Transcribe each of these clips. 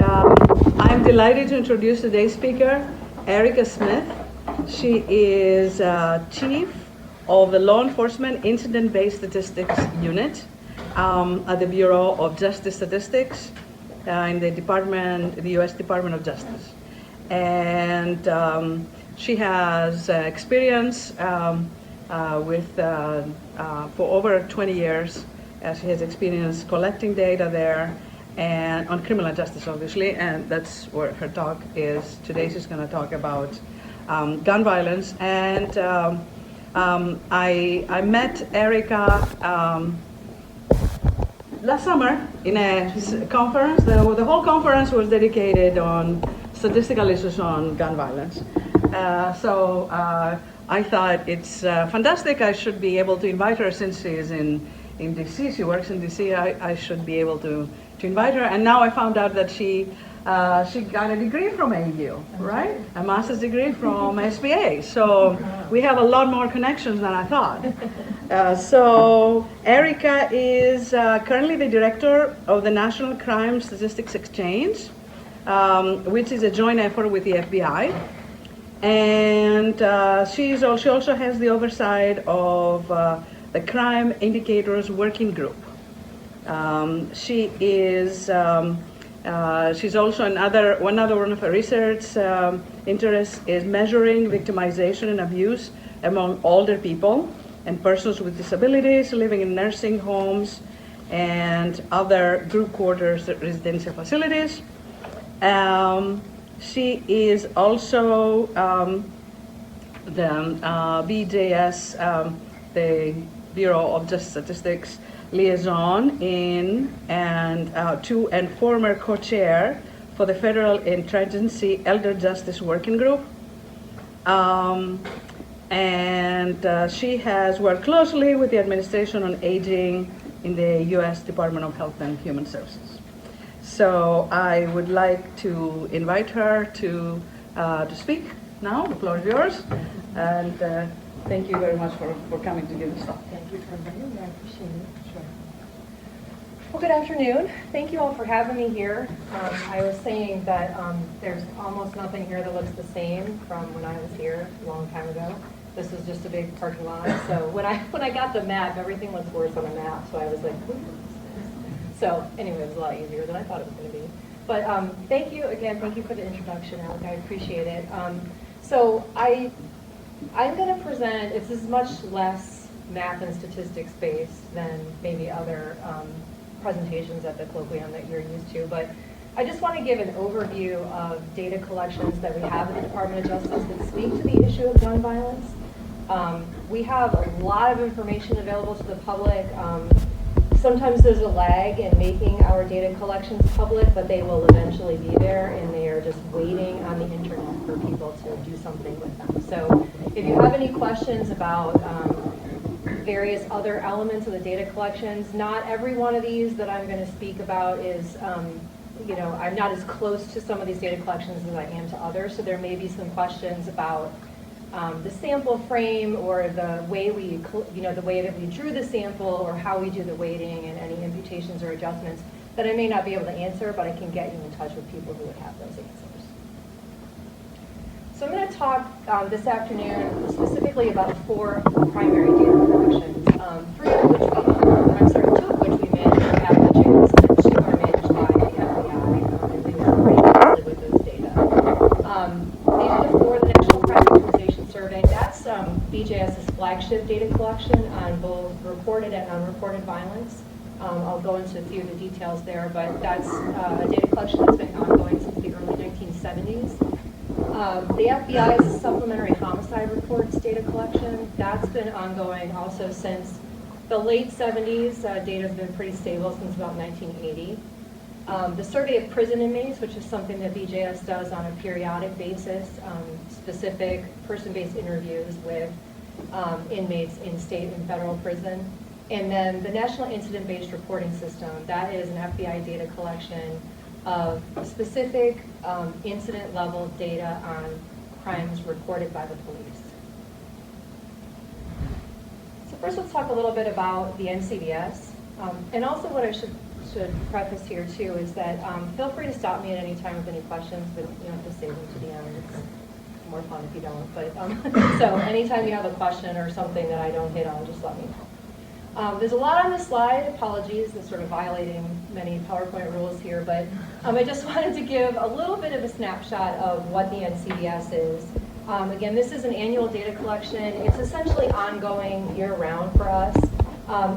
I'm delighted to introduce today's speaker, Erica Smith. She is Chief of the Law Enforcement Incident-Based Statistics Unit at the Bureau of Justice Statistics in the U.S. Department of Justice. And she has experience for over 20 years. She has experience collecting data there and on criminal justice, obviously, and that's where her talk is. Today she's going to talk about gun violence. And I met Erica last summer in a conference. The whole conference was dedicated on statistical issues on gun violence. So I thought it's fantastic. I should be able to invite her since she is in DC. She works in DC. I should be able to invite her. And now I found out that she got a degree from AU, right? A master's degree from SBA. So we have a lot more connections than I thought. So Erica is currently the director of the National Crime Statistics Exchange, which is a joint effort with the FBI. And she also has the oversight of the Crime Indicators Working Group. She's also one of her research interests is measuring victimization and abuse among older people and persons with disabilities living in nursing homes and other group quarters residential facilities. She is also the BJS, the Bureau of Justice Statistics liaison and former co-chair for the Federal Interagency Elder Justice Working Group. She has worked closely with the Administration on Aging in the U.S. Department of Health and Human Services. So I would like to invite her to speak now. The floor is yours. And thank you very much for coming to give this talk. Thank you for inviting me. I appreciate it. Sure. Well, good afternoon. Thank you all for having me here. I was saying that there's almost nothing here that looks the same from when I was here a long time ago. This was just a big parking lot. So when I got the map, everything looked worse on the map. So I was like, ooh. So anyway, it was a lot easier than I thought it was going to be. But thank you again. Thank you for the introduction, Alec. I appreciate it. So I'm going to present. This is much less math and statistics based than maybe other presentations at the Colloquium that you're used to. But I just want to give an overview of data collections that we have in the Department of Justice that speak to the issue of gun violence. We have a lot of information available to the public. Sometimes there's a lag in making our data collections public, but they will eventually be there, and they are just waiting on the internet for people to do something with them. So if you have any questions about various other elements of the data collections, not every one of these that I'm going to speak about is, I'm not as close to some of these data collections as I am to others, so there may be some questions about the sample frame or the way the way that we drew the sample or how we do the weighting and any imputations or adjustments that I may not be able to answer, but I can get you in touch with people who would have those answers. So I'm going to talk this afternoon specifically about 4 primary data collections, 2 of which we manage at the jails and 2 are managed by the FBI, and we work pretty closely with those data. These are the 4, the National Crime Victimization Survey. That's BJS's flagship data collection on both reported and unreported violence. I'll go into a few of the details there, but that's a data collection that's been ongoing since the early 1970s. The FBI's supplementary homicide reports data collection, that's been ongoing also since the late 70s. Data's been pretty stable since about 1980. The survey of prison inmates, which is something that BJS does on a periodic basis, specific person-based interviews with inmates in state and federal prison. And then the National Incident-Based Reporting System, that is an FBI data collection of specific incident-level data on crimes reported by the police. So first let's talk a little bit about the NCVS. And also what I should should preface here too is that feel free to stop me at any time with any questions, but you don't have to save them to the end. It's more fun if you don't. But so anytime you have a question or something that I don't hit on, just let me know. There's a lot on this slide. Apologies, I'm sort of violating many PowerPoint rules here, but I just wanted to give a little bit of a snapshot of what the NCVS is. Again, this is an annual data collection. It's essentially ongoing year-round for us.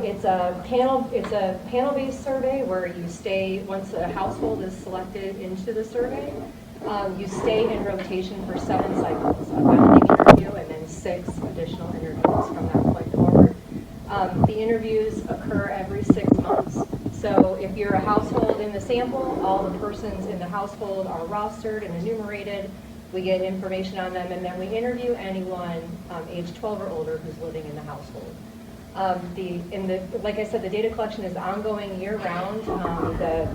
It's a panel-based survey where you stay, once a household is selected into the survey, you stay in rotation for 7 cycles, a rounding interview and then 6 additional interviews from that point forward. The interviews occur every 6 months. So if you're a household in the sample, all the persons in the household are rostered and enumerated. We get information on them, and then we interview anyone age 12 or older who's living in the household. Like I said, the data collection is ongoing year-round. The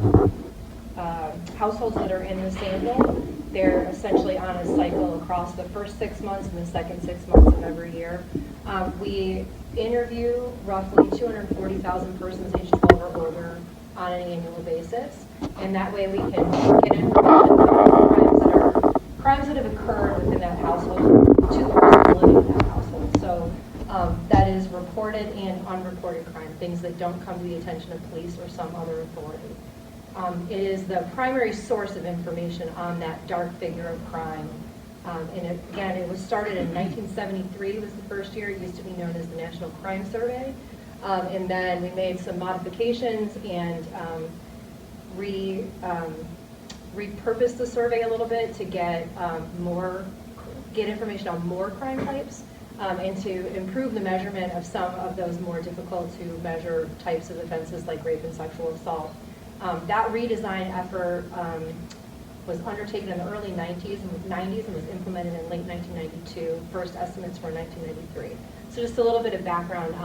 households that are in the sample, they're essentially on a cycle across the first 6 months and the second 6 months of every year. We interview roughly 240,000 persons age 12 or older on an annual basis, and that way we can get information about crimes that have occurred within that household to persons living in that household. So that is reported and unreported crime, things that don't come to the attention of police or some other authority. It is the primary source of information on that dark figure of crime. And again, it was started in 1973 was the first year. It used to be known as the National Crime Survey. And then we made some modifications and repurposed the survey a little bit to get information on more crime types and to improve the measurement of some of those more difficult to measure types of offenses like rape and sexual assault. That redesign effort was undertaken in the early 90s and was implemented in late 1992. First estimates were 1993. So just a little bit of background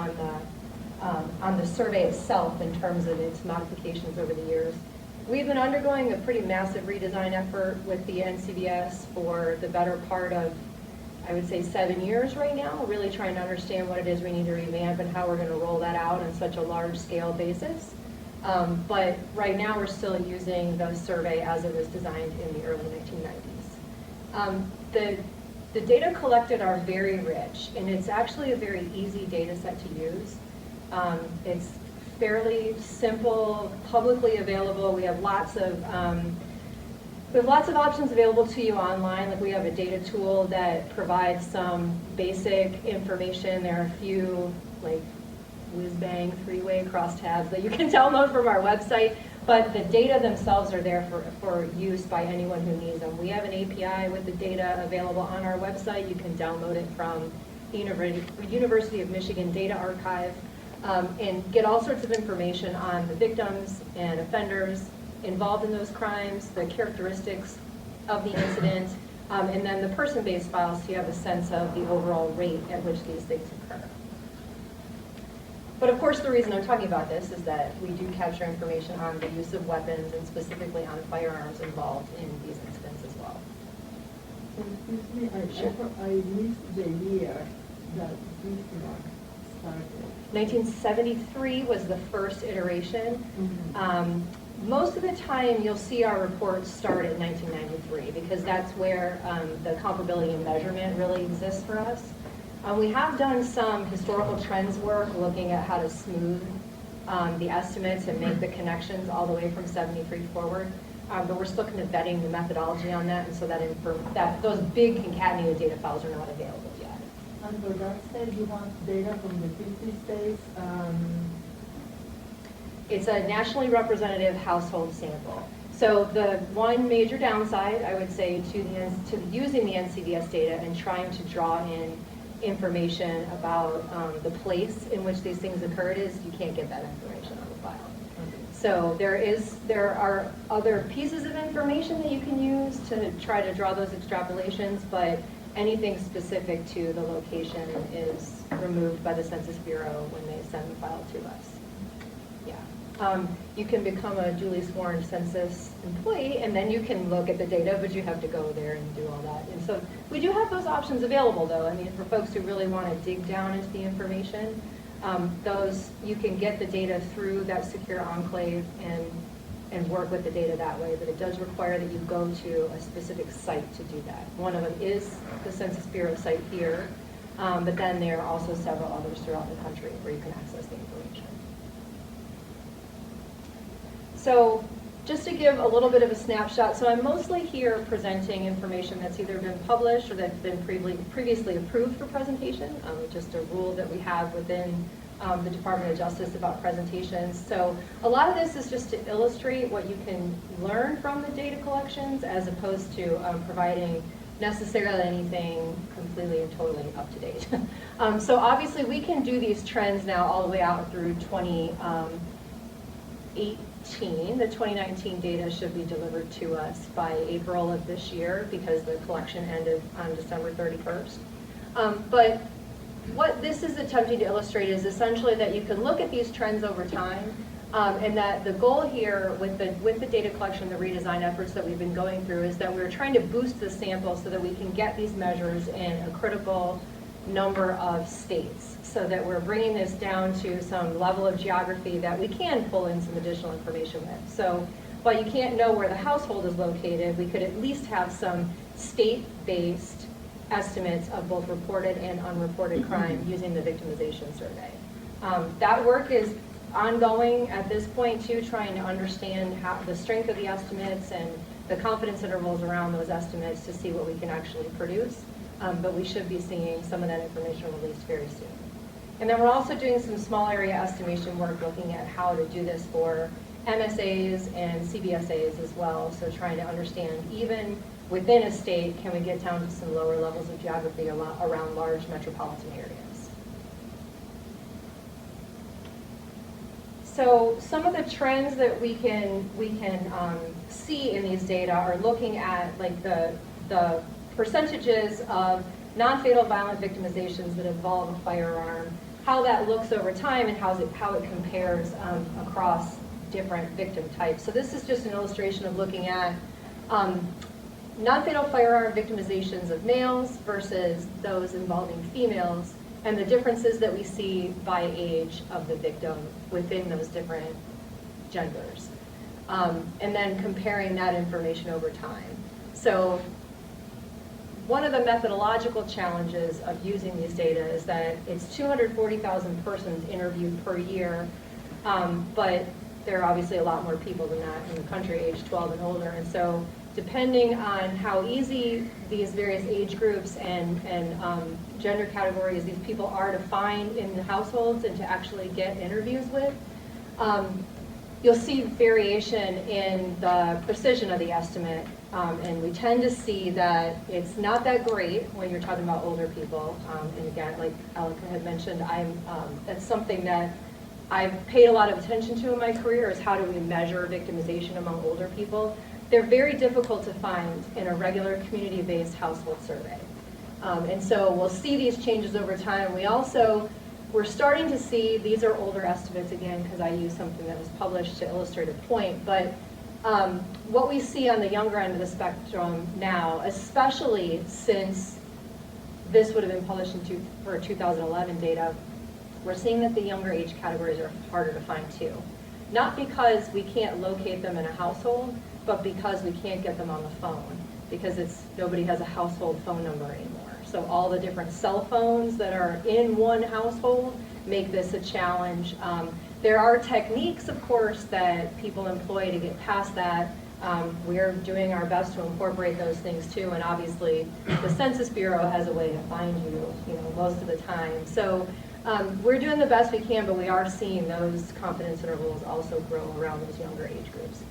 on the survey itself in terms of its modifications over the years. We've been undergoing a pretty massive redesign effort with the NCVS for the better part of, I would say, 7 years right now, really trying to understand what it is we need to revamp and how we're going to roll that out on such a large-scale basis. But right now we're still using the survey as it was designed in the early 1990s. The data collected are very rich, and it's actually a very easy data set to use. It's fairly simple, publicly available. We have lots of options available to you online. Like we have a data tool that provides some basic information. There are a few like whiz-bang 3-way crosstabs that you can download from our website, but the data themselves are there for use by anyone who needs them. We have an API with the data available on our website. You can download it from the University of Michigan Data Archive and get all sorts of information on the victims and offenders involved in those crimes, the characteristics of the incident, and then the person-based files so you have a sense of the overall rate at which these things occur. But of course, the reason I'm talking about this is that we do capture information on the use of weapons and specifically on firearms involved in these incidents as well. Excuse me, I missed the year that this work started. 1973 was the first iteration. Mm-hmm. Most of the time, you'll see our reports start at 1993 because that's where the comparability and measurement really exists for us. We have done some historical trends work looking at how to smooth the estimates and make the connections all the way from 73 forward. But we're still kind of vetting the methodology on that, and so that those big concatenated data files are not available yet. And for that state, you want data from the 50 states? It's a nationally representative household sample. So the one major downside, I would say, to using the NCVS data and trying to draw in information about the place in which these things occurred is you can't get that information on the file. So there are other pieces of information that you can use to try to draw those extrapolations, but anything specific to the location is removed by the Census Bureau when they send the file to us. Yeah. You can become a duly sworn census employee and then you can look at the data, but you have to go there and do all that. And so we do have those options available though. I mean, for folks who really want to dig down into the information, Those, you can get the data through that secure enclave and work with the data that way, but it does require that you go to a specific site to do that. One of them is the Census Bureau site here, but then there are also several others throughout the country where you can access the information. So just to give a little bit of a snapshot, so I'm mostly here presenting information that's either been published or that's been previously approved for presentation, just a rule that we have within the Department of Justice about presentations. So a lot of this is just to illustrate what you can learn from the data collections as opposed to providing necessarily anything completely and totally up to date. So obviously we can do these trends now all the way out through 2018. The 2019 data should be delivered to us by April of this year because the collection ended on December 31st. But what this is attempting to illustrate is essentially that you can look at these trends over time, and that the goal here with the data collection, the redesign efforts that we've been going through is that we're trying to boost the sample so that we can get these measures in a critical number of states, so that we're bringing this down to some level of geography that we can pull in some additional information with. So while you can't know where the household is located, we could at least have some state-based estimates of both reported and unreported crime using the victimization survey. That work is ongoing at this point too, trying to understand how the strength of the estimates and the confidence intervals around those estimates to see what we can actually produce. But we should be seeing some of that information released very soon. And then we're also doing some small area estimation work looking at how to do this for MSAs and CBSAs as well. So trying to understand, even within a state, can we get down to some lower levels of geography around large metropolitan areas. So some of the trends that we can see in these data are looking at like the percentages of non-fatal violent victimizations that involve a firearm, how that looks over time, and how it compares across different victim types. So this is just an illustration of looking at non-fatal firearm victimizations of males versus those involving females, and the differences that we see by age of the victim within those different genders. And then comparing that information over time. So one of the methodological challenges of using these data is that it's 240,000 persons interviewed per year, but there are obviously a lot more people than that in the country, age 12 and older. And so depending on how easy these various age groups and gender categories these people are to find in the households and to actually get interviews with, you'll see variation in the precision of the estimate. And we tend to see that it's not that great when you're talking about older people. And again, like Alika had mentioned, that's something that I've paid a lot of attention to in my career, is how do we measure victimization among older people. They're very difficult to find in a regular community-based household survey. And so we'll see these changes over time. We're starting to see, these are older estimates again, because I use something that was published to illustrate a point, but what we see on the younger end of the spectrum now, especially since this would have been published for 2011 data, we're seeing that the younger age categories are harder to find too. Not because we can't locate them in a household, but because we can't get them on the phone, because nobody has a household phone number anymore. So all the different cell phones that are in one household make this a challenge. There are techniques, of course, that people employ to get past that. We're doing our best to incorporate those things too, and obviously the Census Bureau has a way to find you, most of the time. So we're doing the best we can, but we are seeing those confidence intervals also grow around those younger age groups.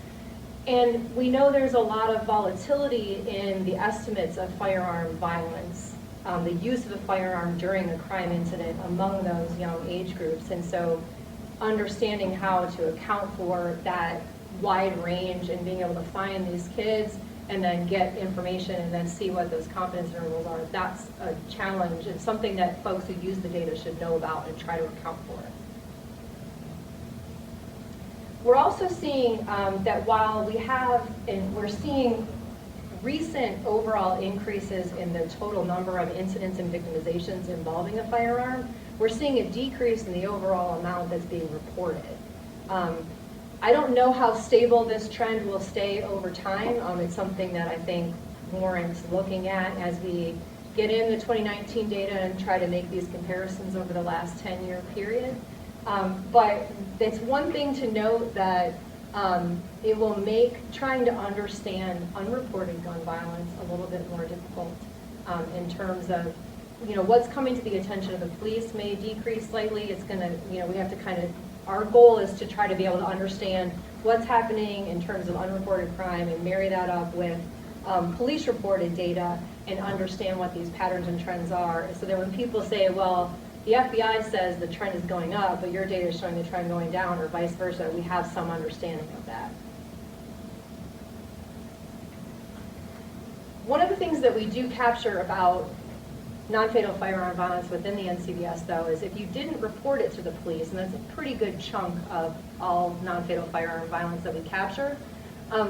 And we know there's a lot of volatility in the estimates of firearm violence, the use of a firearm during a crime incident among those young age groups. And so understanding how to account for that wide range and being able to find these kids and then get information and then see what those confidence intervals are, that's a challenge. It's something that folks who use the data should know about and try to account for it. We're also seeing that while we're seeing recent overall increases in the total number of incidents and victimizations involving a firearm, we're seeing a decrease in the overall amount that's being reported. I don't know how stable this trend will stay over time. It's something that I think warrants looking at as we get in the 2019 data and try to make these comparisons over the last 10-year period. But it's one thing to note that it will make trying to understand unreported gun violence a little bit more difficult in terms of, what's coming to the attention of the police may decrease slightly. It's going to, we have to kind of, our goal is to try to be able to understand what's happening in terms of unreported crime and marry that up with police reported data and understand what these patterns and trends are. So that when people say, well, the FBI says the trend is going up, but your data is showing the trend going down, or vice versa, we have some understanding of that. One of the things that we do capture about non-fatal firearm violence within the NCVS, though, is if you didn't report it to the police, and that's a pretty good chunk of all non-fatal firearm violence that we capture,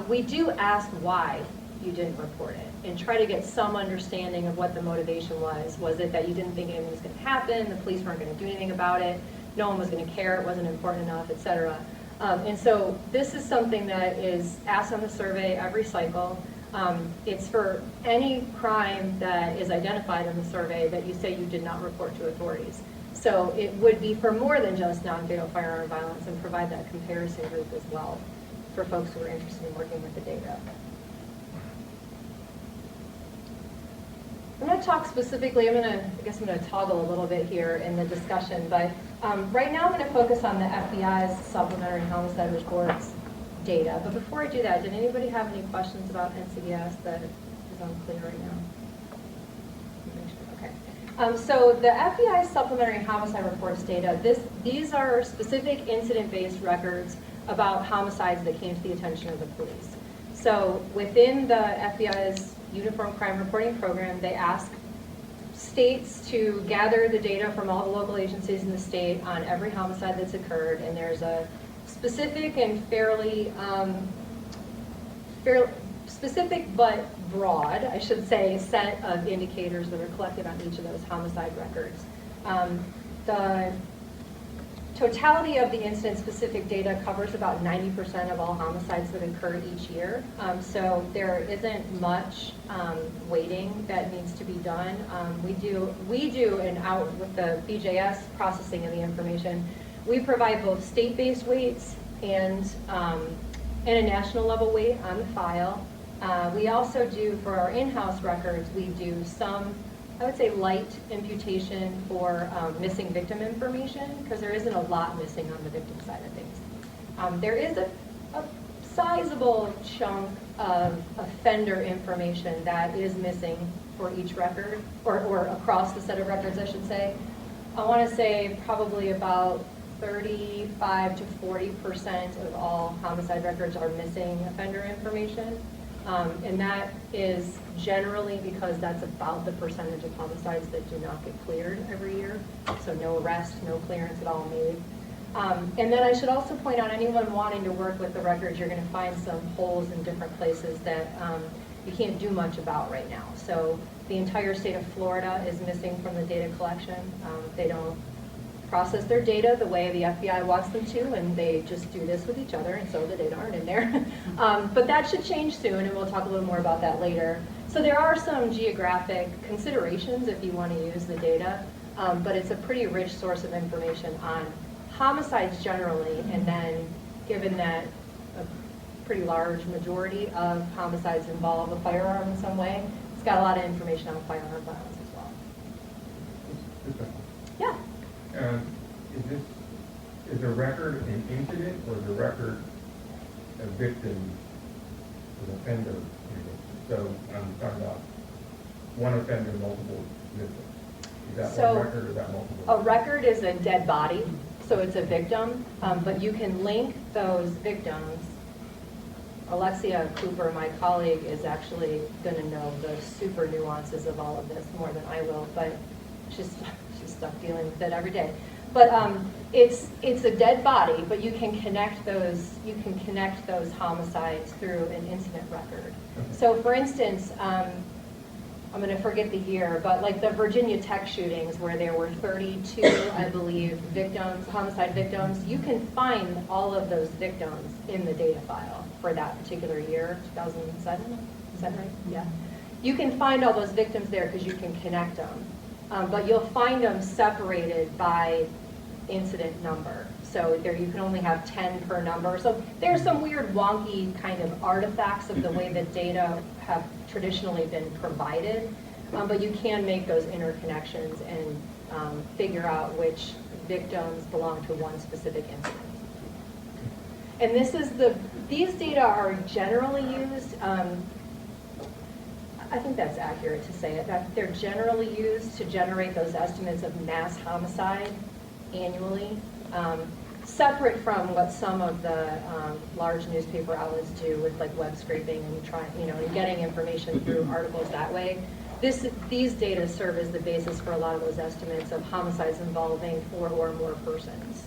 we do ask why you didn't report it and try to get some understanding of what the motivation was. Was it that you didn't think anything was going to happen, the police weren't going to do anything about it, no one was going to care, it wasn't important enough, etc. And so this is something that is asked on the survey every cycle. It's for any crime that is identified in the survey that you say you did not report to authorities. So it would be for more than just non-fatal firearm violence, and provide that comparison group as well for folks who are interested in working with the data. I'm going to talk specifically, I guess I'm going to toggle a little bit here in the discussion, but right now I'm going to focus on the FBI's supplementary homicide reports data. But before I do that, did anybody have any questions about NCVS that is unclear right now? Okay. So the FBI supplementary homicide reports data, these are specific incident-based records about homicides that came to the attention of the police. So within the FBI's Uniform Crime Reporting Program, they ask states to gather the data from all the local agencies in the state on every homicide that's occurred, and there's a specific and fairly specific but broad, I should say, set of indicators that are collected on each of those homicide records. The totality of the incident-specific data covers about 90% of all homicides that occur each year. So there isn't much weighting that needs to be done. We do, and out with the BJS processing of the information, we provide both state-based weights and a national level weight on the file. We also do, for our in-house records, we do some, I would say, light imputation for missing victim information, because there isn't a lot missing on the victim side of things. There is a sizable chunk of offender information that is missing for each record, or across the set of records, I should say. I want to say probably about 35 to 40% of all homicide records are missing offender information. And that is generally because that's about the percentage of homicides that do not get cleared every year. So no arrest, no clearance at all made. And then I should also point out, anyone wanting to work with the records, you're going to find some holes in different places that you can't do much about right now. So the entire state of Florida is missing from the data collection. They don't process their data the way the FBI wants them to, and they just do this with each other, and so the data aren't in there. But that should change soon, and we'll talk a little more about that later. So there are some geographic considerations if you want to use the data, but it's a pretty rich source of information on homicides generally, and then given that a pretty large majority of homicides involve a firearm in some way, it's got a lot of information on firearm violence as well. Yeah. Is a record an incident, or is a record a victim, an offender? So I'm talking about one offender, multiple victims. Is that So one record, or is that multiple? A record is a dead body, so it's a victim, but you can link those victims. Alexia Cooper, my colleague, is actually going to know the super nuances of all of this more than I will, but she's stuck dealing with it every day. But It's a dead body, but you can connect those homicides through an incident record. So for instance, I'm going to forget the year, but like the Virginia Tech shootings where there were 32, I believe, homicide victims, you can find all of those victims in the data file for that particular year, 2007, is that right? Yeah. You can find all those victims there because you can connect them, but you'll find them separated by incident number. So there you can only have 10 per number. So there's some weird wonky kind of artifacts of the way that data have traditionally been provided, but you can make those interconnections and figure out which victims belong to one specific incident. And these data are generally used, I think that's accurate to say it, that they're generally used to generate those estimates of mass homicide annually, separate from what some of the large newspaper outlets do with like web scraping and and getting information through articles that way. These data serve as the basis for a lot of those estimates of homicides involving 4 or more persons.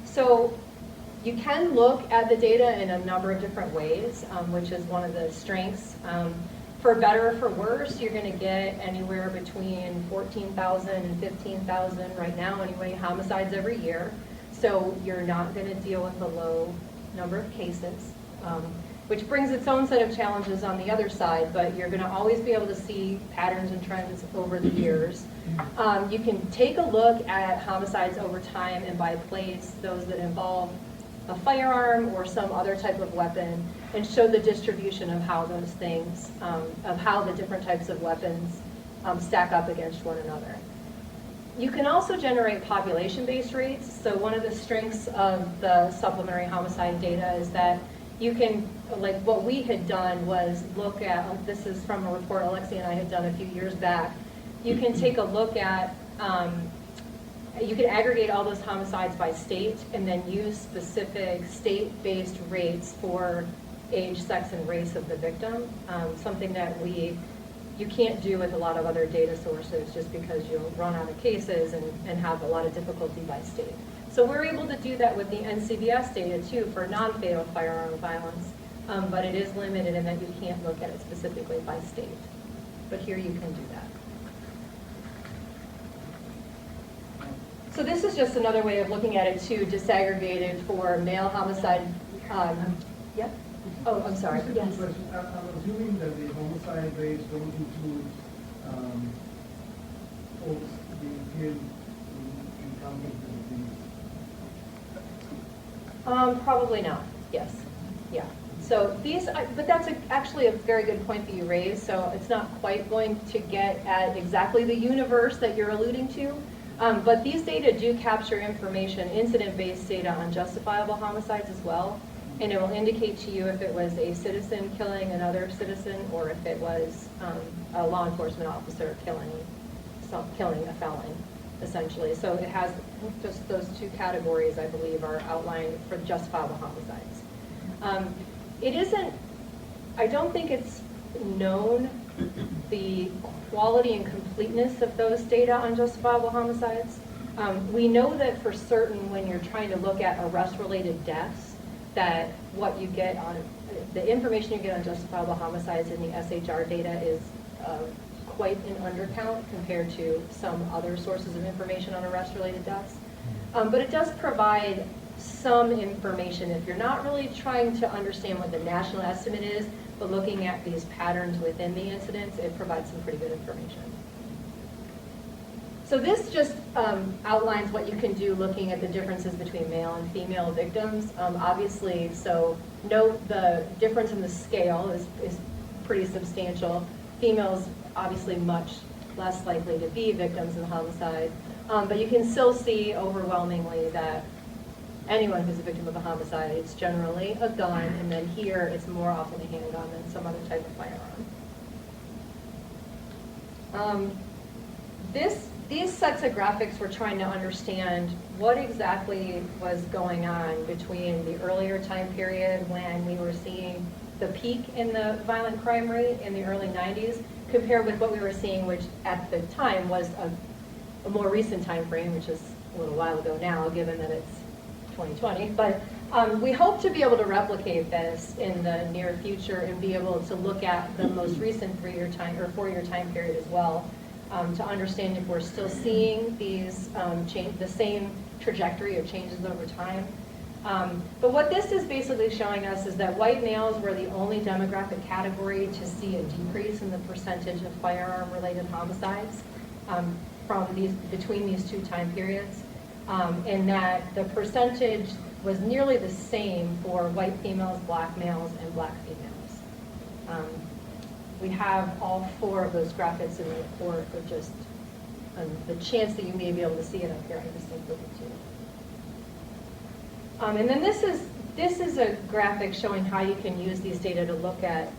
So you can look at the data in a number of different ways, which is one of the strengths. For better or for worse, you're going to get anywhere between 14,000 and 15,000 right now anyway, homicides every year. So you're not going to deal with a low number of cases, which brings its own set of challenges on the other side, but you're going to always be able to see patterns and trends over the years. You can take a look at homicides over time and by place, those that involve a firearm or some other type of weapon, and show the distribution of how those things, of how the different types of weapons stack up against one another. You can also generate population-based rates. So one of the strengths of the supplementary homicide data is that you can, like what we had done was look at, this is from a report Alexia and I had done a few years back, you can take a look at, you can aggregate all those homicides by state and then use specific state-based rates for age, sex, and race of the victim, something that you can't do with a lot of other data sources just because you'll run out of cases and have a lot of difficulty by state. So we're able to do that with the NCVS data too for non-fatal firearm violence, but it is limited in that you can't look at it specifically by state. But here you can do that. So this is just another way of looking at it too, disaggregated for male homicide. Yeah? Oh, I'm sorry. Yes. I'm assuming that the homicide rates don't include folks being killed in conflict with these. Probably not. Yes. Yeah. So these, but that's actually a very good point that you raised. So it's not quite going to get at exactly the universe that you're alluding to. But these data do capture information, incident-based data on justifiable homicides as well. And it will indicate to you if it was a citizen killing another citizen or if it was a law enforcement officer killing a felon, essentially. So it has just those two categories, I believe, are outlined for justifiable homicides. It isn't, I don't think it's known the quality and completeness of those data on justifiable homicides. We know that for certain when you're trying to look at arrest-related deaths, that what you get on, the information you get on justifiable homicides in the SHR data is quite an undercount compared to some other sources of information on arrest-related deaths. But it does provide some information if you're not really trying to understand what the national estimate is, but looking at these patterns within the incidents, it provides some pretty good information. So this just outlines what you can do looking at the differences between male and female victims. Obviously, so note the difference in the scale is pretty substantial. Females obviously much less likely to be victims of homicide, but you can still see overwhelmingly that anyone who's a victim of a homicide, it's generally a gun, and then here it's more often a handgun than some other type of firearm. These sets of graphics were trying to understand what exactly was going on between the earlier time period when we were seeing the peak in the violent crime rate in the early 90s, compared with what we were seeing, which at the time was a more recent time frame, which is a little while ago now, given that it's 2020. But we hope to be able to replicate this in the near future and be able to look at the most recent 3-year time or 4-year time period as well, to understand if we're still seeing these the same trajectory of changes over time. But what this is basically showing us is that white males were the only demographic category to see a decrease in the percentage of firearm-related homicides between these two time periods, and that the percentage was nearly the same for white females, black males, and black females. We have all 4 of those graphics in the report, but just the chance that you may be able to see it up here, I just included too. And then this is a graphic showing how you can use these data to look at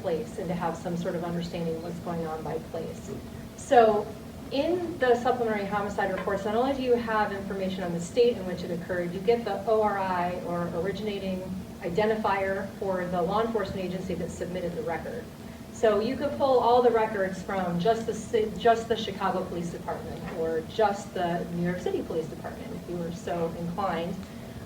place and to have some sort of understanding of what's going on by place. So in the supplementary homicide reports, not only do you have information on the state in which it occurred, you get the ORI, or originating identifier, for the law enforcement agency that submitted the record. So you could pull all the records from just the Chicago Police Department, or just the New York City Police Department, if you were so inclined,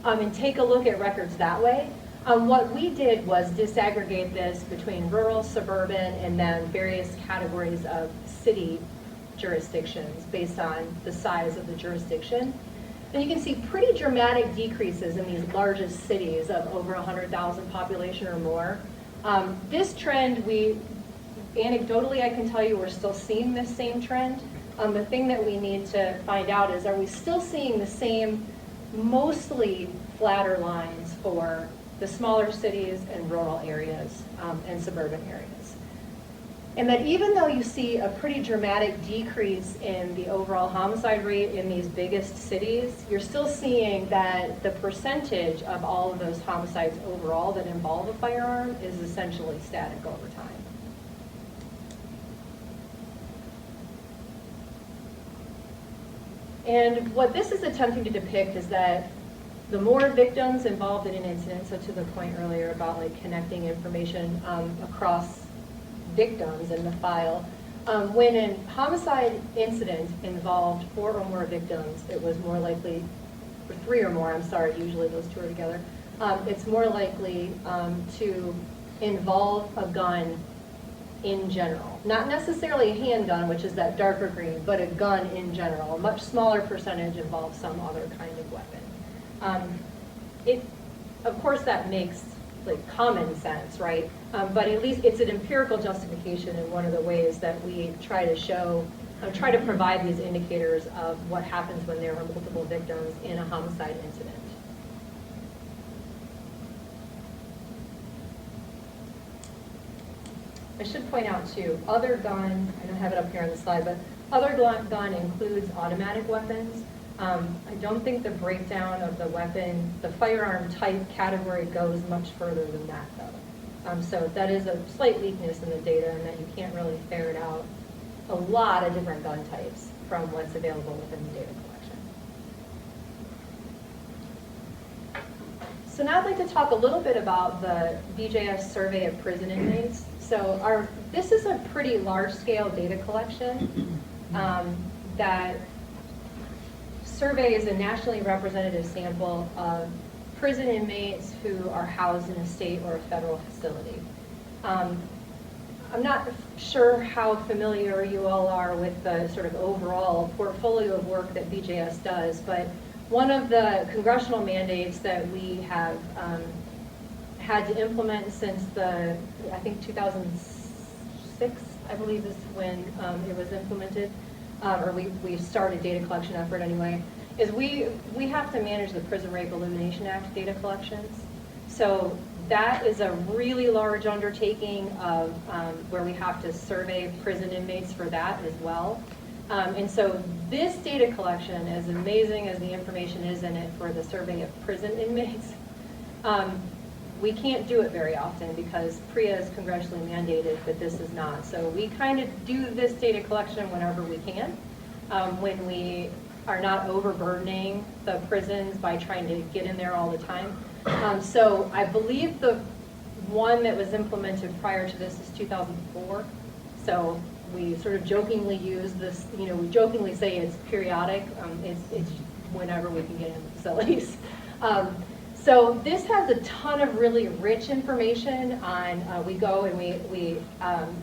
and take a look at records that way. What we did was disaggregate this between rural, suburban, and then various categories of city jurisdictions based on the size of the jurisdiction. And you can see pretty dramatic decreases in these largest cities of over 100,000 population or more. This trend, anecdotally, I can tell you we're still seeing this same trend. The thing that we need to find out is, are we still seeing the same, mostly flatter lines for the smaller cities and rural areas and suburban areas? And that even though you see a pretty dramatic decrease in the overall homicide rate in these biggest cities, you're still seeing that the percentage of all of those homicides overall that involve a firearm is essentially static over time. And what this is attempting to depict is that the more victims involved in an incident, so to the point earlier about like connecting information across victims in the file, when a homicide incident involved 4 or more victims, it was more likely, or 3 or more, I'm sorry, usually those 2 are together, it's more likely to involve a gun in general. Not necessarily a handgun, which is that darker green, but a gun in general. A much smaller percentage involves some other kind of weapon. Of course, that makes like common sense, right? But at least it's an empirical justification in one of the ways that we try to show, try to provide these indicators of what happens when there are multiple victims in a homicide incident. I should point out too, other gun, I don't have it up here on the slide, but other gun includes automatic weapons. I don't think the breakdown of the weapon, the firearm type category goes much further than that though. So that is a slight weakness in the data, in that you can't really ferret out a lot of different gun types from what's available within the data collection. So now I'd like to talk a little bit about the BJS survey of prison inmates. So this is a pretty large-scale data collection that surveys a nationally representative sample of prison inmates who are housed in a state or a federal facility. I'm not sure how familiar you all are with the sort of overall portfolio of work that BJS does, but one of the congressional mandates that we have had to implement since I think 2006, I believe is when it was implemented, or we started data collection effort anyway, is we have to manage the Prison Rape Elimination Act data collections. So that is a really large undertaking of where we have to survey prison inmates for that as well. And so this data collection, as amazing as the information is in it for the survey of prison inmates, we can't do it very often because PREA is congressionally mandated, but this is not. So we kind of do this data collection whenever we can, when we are not overburdening the prisons by trying to get in there all the time. So I believe the one that was implemented prior to this is 2004. So we sort of jokingly use this, we jokingly say it's periodic. It's whenever we can get in the facilities. So this has a ton of really rich information on, we go and we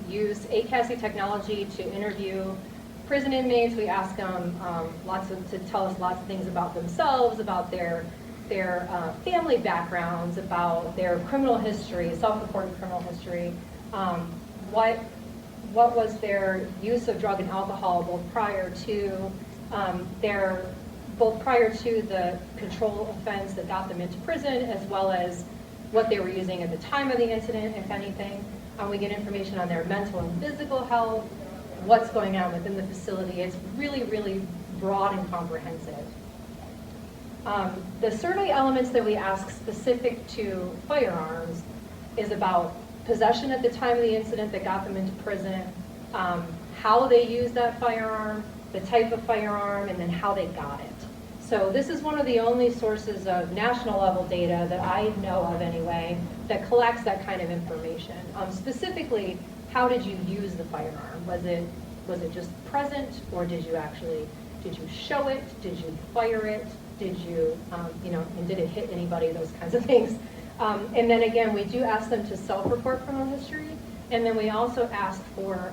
use ACASI technology to interview prison inmates. We ask them to tell us lots of things about themselves, about their family backgrounds, about their criminal history, self-reported criminal history, what was their use of drug and alcohol both prior to the control offense that got them into prison, as well as what they were using at the time of the incident, if anything. We get information on their mental and physical health, what's going on within the facility. It's really, really broad and comprehensive. The survey elements that we ask specific to firearms is about possession at the time of the incident that got them into prison, how they used that firearm, the type of firearm, and then how they got it. So this is one of the only sources of national level data that I know of anyway that collects that kind of information. Specifically, how did you use the firearm? Was it just present, or did you show it? Did you fire it? Did you, and did it hit anybody? Those kinds of things. And then again, we do ask them to self-report criminal history, and then we also ask for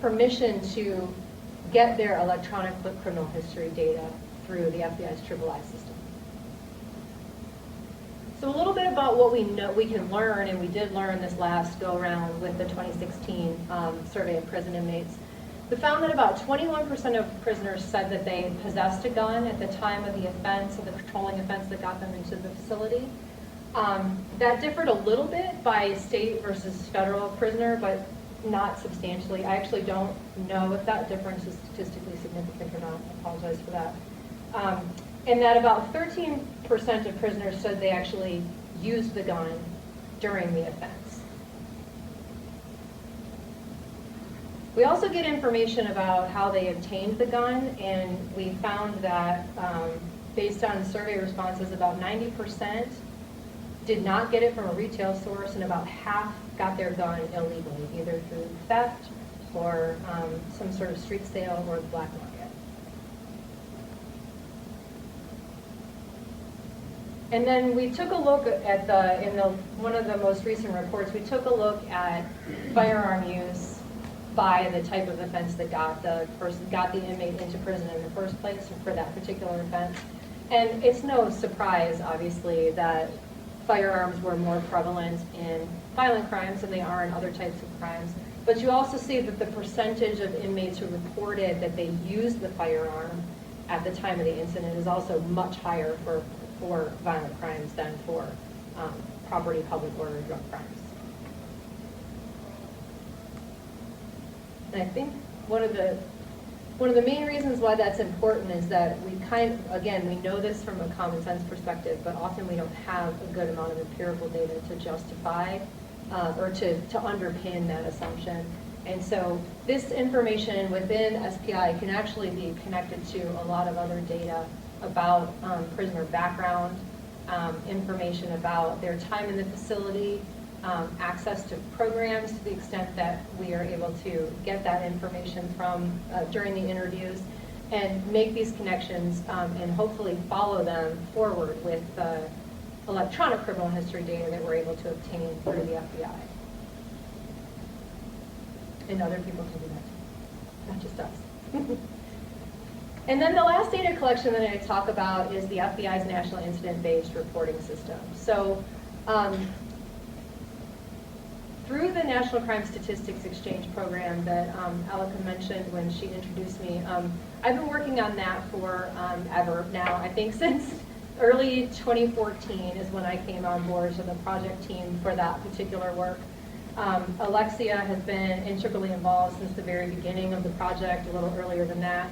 permission to get their electronic criminal history data through the FBI's III system. So a little bit about what we know we can learn, and we did learn this last go-around with the 2016 survey of prison inmates. We found that about 21% of prisoners said that they possessed a gun at the time of the offense, of the patrolling offense that got them into the facility. That differed a little bit by state versus federal prisoner, but not substantially. I actually don't know if that difference is statistically significant or not. I apologize for that. And that about 13% of prisoners said they actually used the gun during the offense. We also get information about how they obtained the gun, and we found that based on survey responses, about 90% did not get it from a retail source, and about half got their gun illegally, either through theft or some sort of street sale or the black market. And then we took a look at one of the most recent reports, we took a look at firearm use by the type of offense that got the inmate into prison in the first place for that particular offense. And it's no surprise, obviously, that firearms were more prevalent in violent crimes than they are in other types of crimes. But you also see that the percentage of inmates who reported that they used the firearm at the time of the incident is also much higher for violent crimes than for property, public order, drug crimes. And I think one of the main reasons why that's important is that we we know this from a common sense perspective, but often we don't have a good amount of empirical data to justify or to underpin that assumption. And so this information within SPI can actually be connected to a lot of other data about prisoner background, information about their time in the facility, access to programs to the extent that we are able to get that information from during the interviews, and make these connections and hopefully follow them forward with electronic criminal history data that we're able to obtain through the FBI. And other people can do that too, not just us. And then the last data collection that I talk about is the FBI's National Incident-Based Reporting System. So through the National Crime Statistics Exchange program that Alika mentioned when she introduced me, I've been working on that for ever now. I think since early 2014 is when I came on board to the project team for that particular work. Alexia has been integrally involved since the very beginning of the project, a little earlier than that.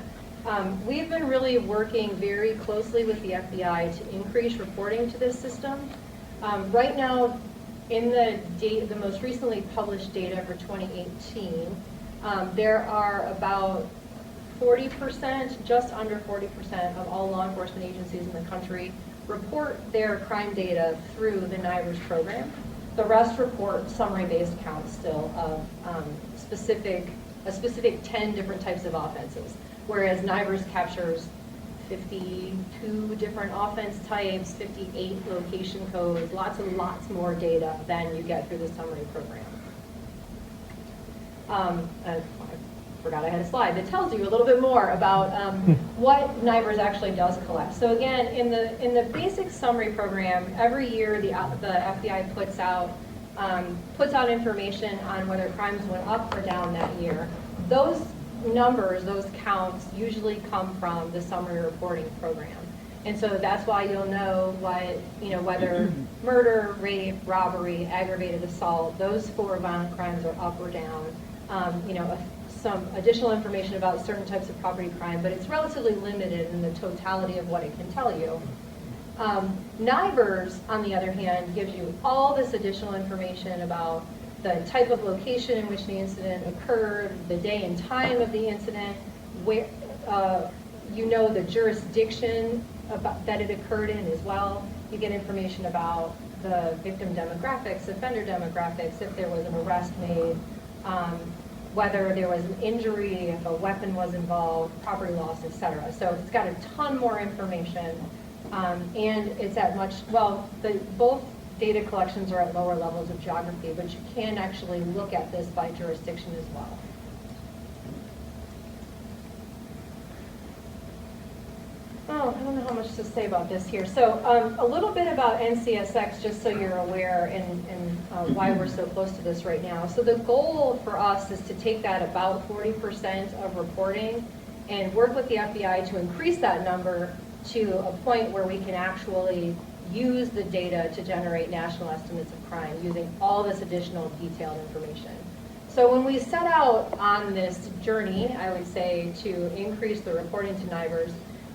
We've been really working very closely with the FBI to increase reporting to this system. Right now, in the most recently published data for 2018, there are about 40%, just under 40% of all law enforcement agencies in the country report their crime data through the NIVERS program. The rest report summary-based counts still of specific a specific 10 different types of offenses, whereas NIVERS captures 52 different offense types, 58 location codes, lots and lots more data than you get through the summary program. I forgot I had a slide that tells you a little bit more about what NIVERS actually does collect. So again, in the basic summary program, every year the FBI puts out information on whether crimes went up or down that year. Those numbers, those counts, usually come from the summary reporting program. And so that's why you'll know whether murder, rape, robbery, aggravated assault, those 4 violent crimes are up or down. Some additional information about certain types of property crime, but it's relatively limited in the totality of what it can tell you. NIVERS, on the other hand, gives you all this additional information about the type of location in which the incident occurred, the day and time of the incident, where the jurisdiction that it occurred in as well. You get information about the victim demographics, offender demographics, if there was an arrest made, whether there was an injury, if a weapon was involved, property loss, etc. So it's got a ton more information, and it's at both data collections are at lower levels of geography, but you can actually look at this by jurisdiction as well. Oh, I don't know how much to say about this here. So a little bit about NCSX, just so you're aware, and why we're so close to this right now. So the goal for us is to take that about 40% of reporting and work with the FBI to increase that number to a point where we can actually use the data to generate national estimates of crime using all this additional detailed information. So when we set out on this journey, I would say, to increase the reporting to NIVERS,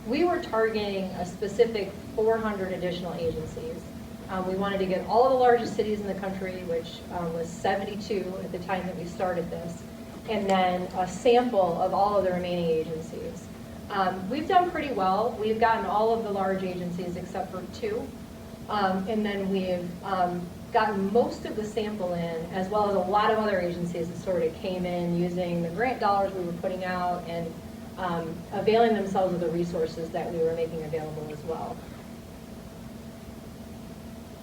we were targeting a specific 400 additional agencies. We wanted to get all of the largest cities in the country, which was 72 at the time that we started this, and then a sample of all of the remaining agencies. We've done pretty well. We've gotten all of the large agencies except for 2. And then we've gotten most of the sample in, as well as a lot of other agencies that sort of came in using the grant dollars we were putting out and availing themselves of the resources that we were making available as well.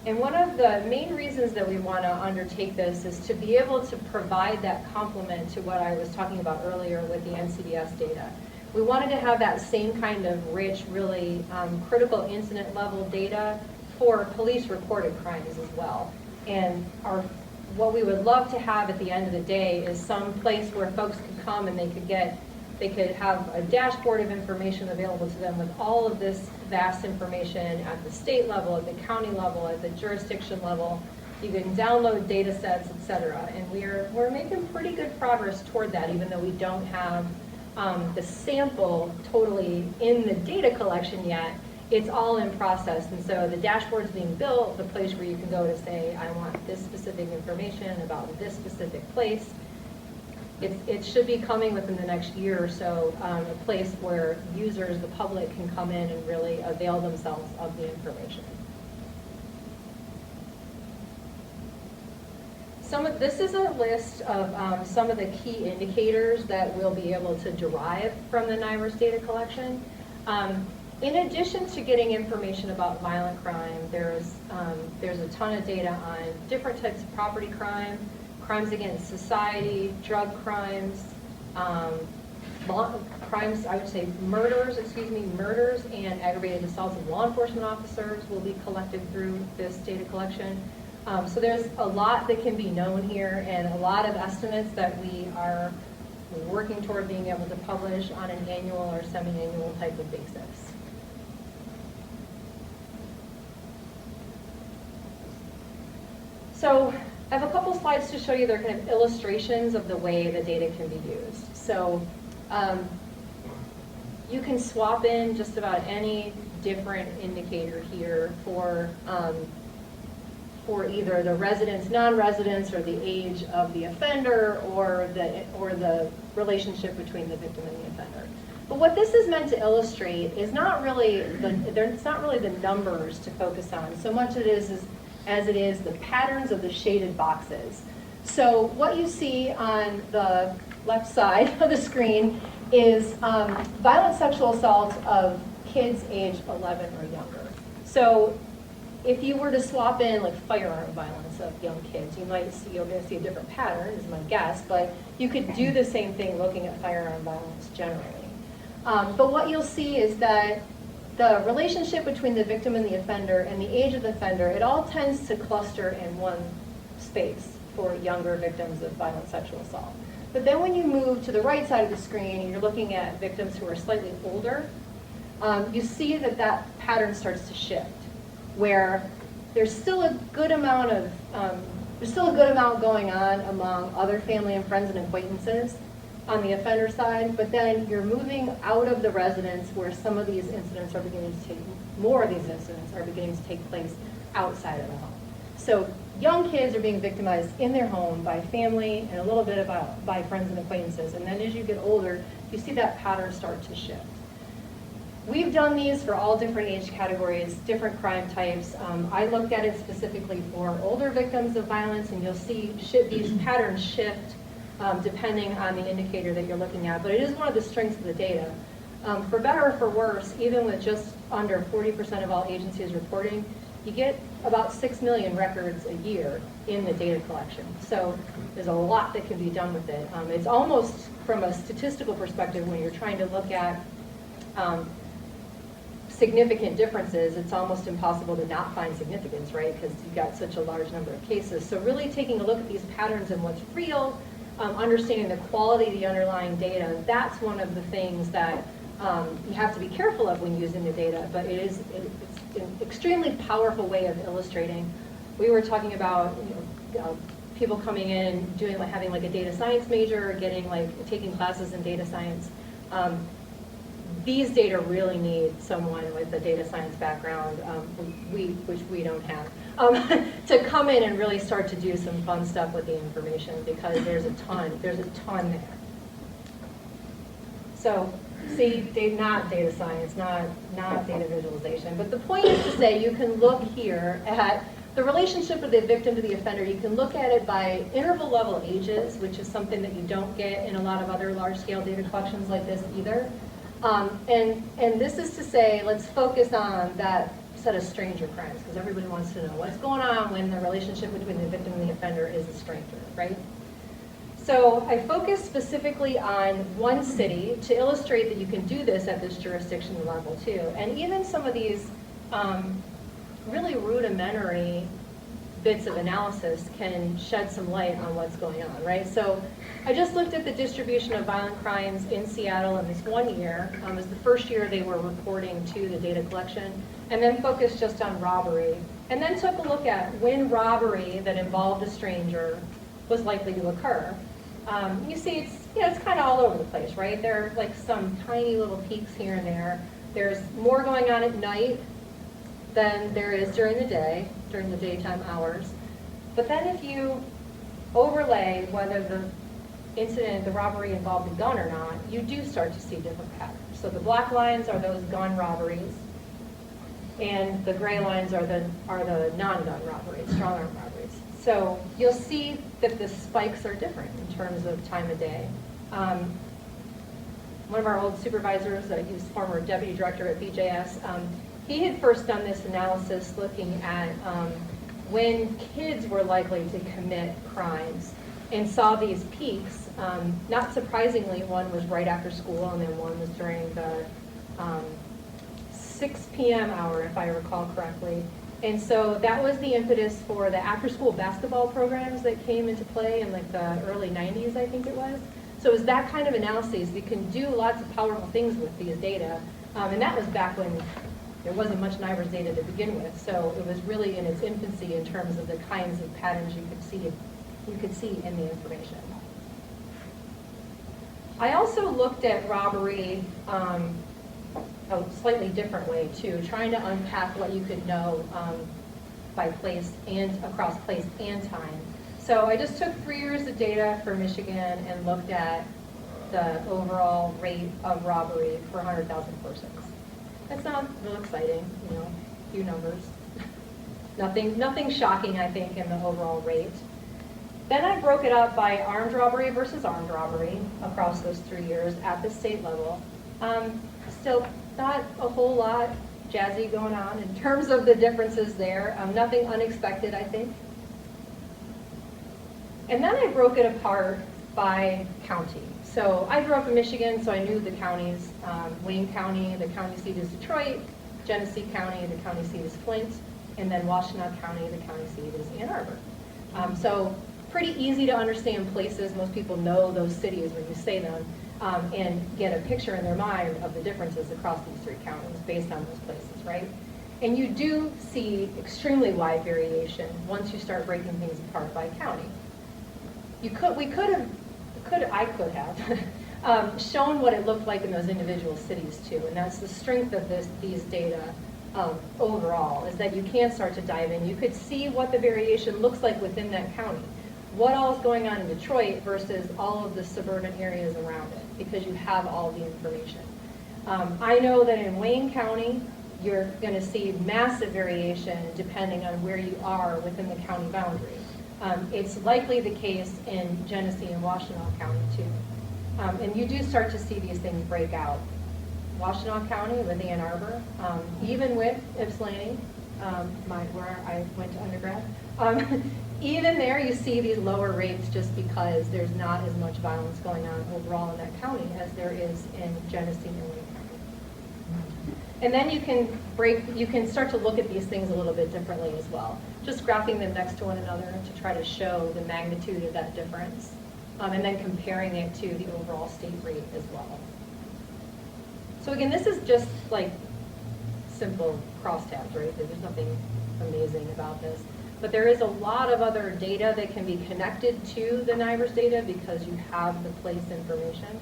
And one of the main reasons that we want to undertake this is to be able to provide that complement to what I was talking about earlier with the NCDS data. We wanted to have that same kind of rich, really critical incident level data for police reported crimes as well. And what we would love to have at the end of the day is some place where folks could come and they could have a dashboard of information available to them with all of this vast information at the state level, at the county level, at the jurisdiction level. You can download data sets, etc. And we're making pretty good progress toward that, even though we don't have the sample totally in the data collection yet. It's all in process, and so the dashboard's being built, the place where you can go to say, I want this specific information about this specific place. It should be coming within the next year or so, a place where users, the public, can come in and really avail themselves of the information. This is a list of some of the key indicators that we'll be able to derive from the NIVERS data collection. In addition to getting information about violent crime, there's a ton of data on different types of property crime, crimes against society, drug crimes, crimes, I would say murders and aggravated assaults of law enforcement officers will be collected through this data collection. So there's a lot that can be known here and a lot of estimates that we are working toward being able to publish on an annual or semi-annual type of basis. So I have a couple slides to show you. They're kind of illustrations of the way the data can be used. So you can swap in just about any different indicator here for either the residence, non-residence, or the age of the offender, or the relationship between the victim and the offender. But what this is meant to illustrate is not really the numbers to focus on so much as it is the patterns of the shaded boxes. So what you see on the left side of the screen is violent sexual assault of kids aged 11 or younger. So if you were to swap in like firearm violence of young kids, you're going to see a different pattern, is my guess, but you could do the same thing looking at firearm violence generally. But what you'll see is that the relationship between the victim and the offender and the age of the offender, it all tends to cluster in one space for younger victims of violent sexual assault. But then when you move to the right side of the screen and you're looking at victims who are slightly older, you see that that pattern starts to shift, where there's still a good amount going on among other family and friends and acquaintances on the offender side, but then you're moving out of the residence where some of these incidents are beginning to take, more of these incidents are beginning to take place outside of the home. So young kids are being victimized in their home by family and a little bit by friends and acquaintances. And then as you get older, you see that pattern start to shift. We've done these for all different age categories, different crime types. I looked at it specifically for older victims of violence, and you'll see these patterns shift depending on the indicator that you're looking at. But it is one of the strengths of the data. For better or for worse, even with just under 40% of all agencies reporting, you get about 6 million records a year in the data collection. So there's a lot that can be done with it. It's almost, from a statistical perspective, when you're trying to look at significant differences, it's almost impossible to not find significance, right? Because you've got such a large number of cases. So really taking a look at these patterns and what's real, understanding the quality of the underlying data, that's one of the things that you have to be careful of when using the data, but it's an extremely powerful way of illustrating. We were talking about people coming in, doing having like a data science major, taking classes in data science. These data really need someone with a data science background, which we don't have, to come in and really start to do some fun stuff with the information, because there's a ton there. So, see, not data science, not data visualization, but the point is to say you can look here at the relationship of the victim to the offender. You can look at it by interval level ages, which is something that you don't get in a lot of other large-scale data collections like this either. And this is to say, let's focus on that set of stranger crimes, because everybody wants to know what's going on when the relationship between the victim and the offender is a stranger, right? So I focused specifically on one city to illustrate that you can do this at this jurisdiction level too. And even some of these really rudimentary bits of analysis can shed some light on what's going on, right? So I just looked at the distribution of violent crimes in Seattle in this 1 year. It was the first year they were reporting to the data collection, and then focused just on robbery. And then took a look at when robbery that involved a stranger was likely to occur. You see, it's kind of all over the place, right? There are like some tiny little peaks here and there. There's more going on at night than there is during the day, during the daytime hours. But then if you overlay whether the robbery involved a gun or not, you do start to see different patterns. So the black lines are those gun robberies, and the gray lines are the non-gun robberies, strong arm robberies. So you'll see that the spikes are different in terms of time of day. One of our old supervisors, he was former deputy director at BJS, he had first done this analysis looking at when kids were likely to commit crimes, and saw these peaks. Not surprisingly, one was right after school, and then one was during the 6 p.m. hour, if I recall correctly. And so that was the impetus for the after-school basketball programs that came into play in like the early 90s, I think it was. So it was that kind of analysis. You can do lots of powerful things with these data. And that was back when there wasn't much NIBRS data to begin with. So it was really in its infancy in terms of the kinds of patterns you could see in the information. I also looked at robbery a slightly different way too, trying to unpack what you could know by place and across place and time. So I just took 3 years of data for Michigan and looked at the overall rate of robbery per 100,000 persons. That's not real exciting, few numbers. Nothing shocking, I think, in the overall rate. Then I broke it up by armed robbery versus armed robbery across those 3 years at the state level. Still not a whole lot jazzy going on in terms of the differences there. Nothing unexpected, I think. And then I broke it apart by county. So I grew up in Michigan, so I knew the counties. Wayne County, the county seat is Detroit. Genesee County, the county seat is Flint. And then Washtenaw County, the county seat is Ann Arbor. So pretty easy to understand places. Most people know those cities when you say them, and get a picture in their mind of the differences across these 3 counties based on those places, right? And you do see extremely wide variation once you start breaking things apart by county. I could have shown what it looked like in those individual cities too, and that's the strength of these data overall, is that you can start to dive in. You could see what the variation looks like within that county. What all is going on in Detroit versus all of the suburban areas around it, because you have all the information. I know that in Wayne County, you're going to see massive variation depending on where you are within the county boundary. It's likely the case in Genesee and Washtenaw County too. And you do start to see these things break out. Washtenaw County with Ann Arbor, even with Ypsilanti, where I went to undergrad, even there you see these lower rates just because there's not as much violence going on overall in that county as there is in Genesee and Wayne County. And then you can start to look at these things a little bit differently as well. Just graphing them next to one another to try to show the magnitude of that difference. And then comparing it to the overall state rate as well. So again, this is just like simple crosstabs, right? There's nothing amazing about this. But there is a lot of other data that can be connected to the NIVERS data because you have the place information.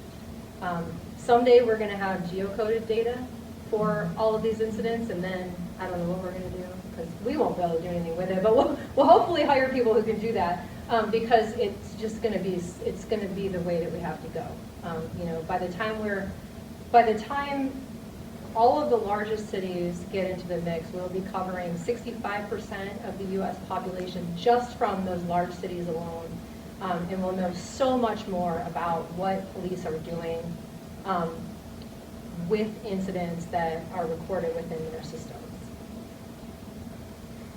Someday we're going to have geocoded data for all of these incidents, and then I don't know what we're going to do because we won't be able to do anything with it. But we'll hopefully hire people who can do that because it's just going to be the way that we have to go. You know, by the time all of the largest cities get into the mix, we'll be covering 65% of the U.S. population just from those large cities alone. And we'll know so much more about what police are doing with incidents that are recorded within their systems.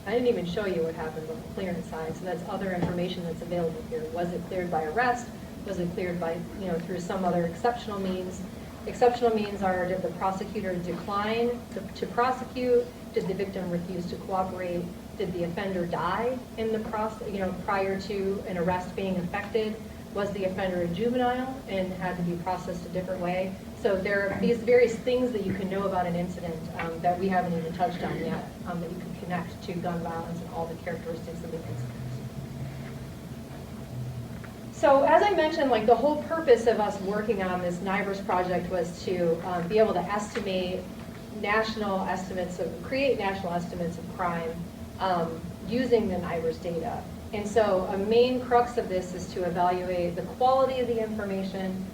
I didn't even show you what happens on the clearance side, so that's other information that's available here. Was it cleared by arrest? Was it cleared by, through some other exceptional means? Exceptional means are, did the prosecutor decline to prosecute? Did the victim refuse to cooperate? Did the offender die in the prior to an arrest being effected? Was the offender a juvenile and had to be processed a different way? So there are these various things that you can know about an incident that we haven't even touched on yet that you can connect to gun violence and all the characteristics of the incident. So as I mentioned, like the whole purpose of us working on this NIVERS project was to be able to estimate create national estimates of crime using the NIVERS data. And so a main crux of this is to evaluate the quality of the information,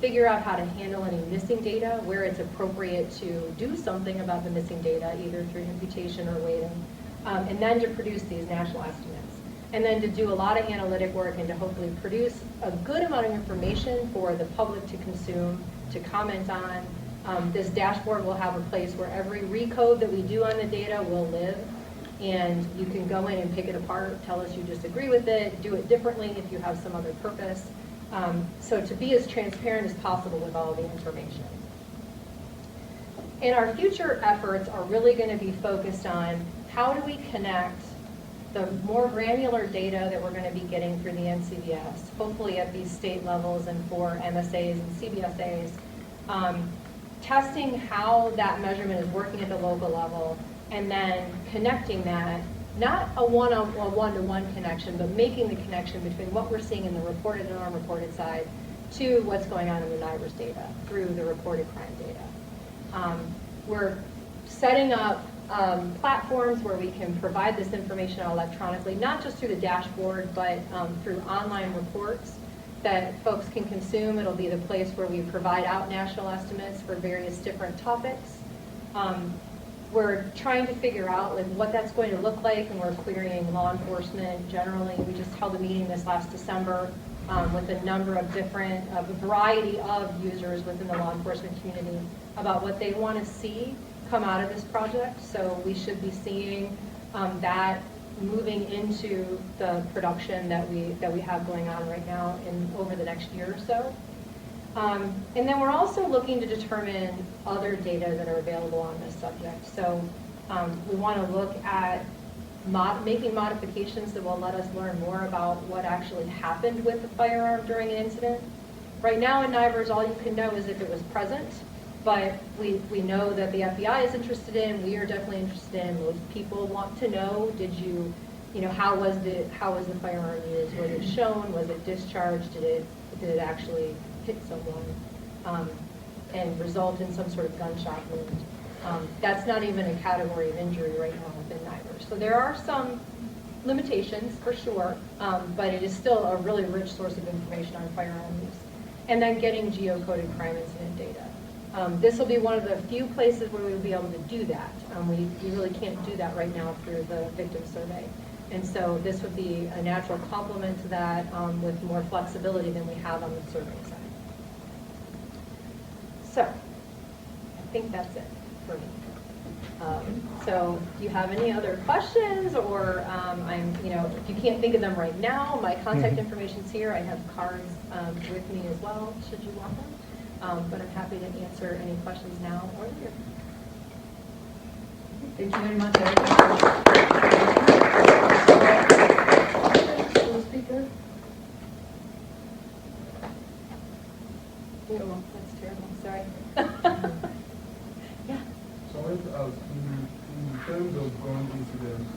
figure out how to handle any missing data, where it's appropriate to do something about the missing data, either through imputation or weighting, and then to produce these national estimates. And then to do a lot of analytic work and to hopefully produce a good amount of information for the public to consume, to comment on. This dashboard will have a place where every recode that we do on the data will live. And you can go in and pick it apart, tell us you disagree with it, do it differently if you have some other purpose. So to be as transparent as possible with all the information. And our future efforts are really going to be focused on how do we connect the more granular data that we're going to be getting through the NCVS, hopefully at these state levels and for MSAs and CBSAs, testing how that measurement is working at the local level, and then connecting that, not a one-to-one connection, but making the connection between what we're seeing in the reported and unreported side to what's going on in the NIVERS data through the reported crime data. We're setting up platforms where we can provide this information electronically, not just through the dashboard, but through online reports that folks can consume. It'll be the place where we provide out national estimates for various different topics. we're trying to figure out like what that's going to look like, and we're querying law enforcement generally. We just held a meeting this last December with a number of different, a variety of users within the law enforcement community about what they want to see come out of this project. So we should be seeing that moving into the production that we have going on right now in over the next year or so. And then we're also looking to determine other data that are available on this subject. So we want to look at making modifications that will let us learn more about what actually happened with the firearm during an incident. Right now in NIVERS, all you can know is if it was present, but we know that the FBI is interested in, we are definitely interested in, most people want to know, did you know, how was the firearm used? Was it shown? Was it discharged? Did it actually hit someone and result in some sort of gunshot wound? That's not even a category of injury right now within NIVERS. So there are some limitations for sure, but it is still a really rich source of information on firearm use. And then getting geocoded crime incident data. This will be one of the few places where we will be able to do that. We really can't do that right now through the victim survey. And so this would be a natural complement to that with more flexibility than we have on the survey side. So I think that's it for me. So do you have any other questions, or if you can't think of them right now, my contact information's here. I have cards with me as well, should you want them. But I'm happy to answer any questions now or later. Thank you very much, Erica. Speaker? Oh, that's terrible, sorry. Yeah. So I wanted to ask, in terms of gun incidents,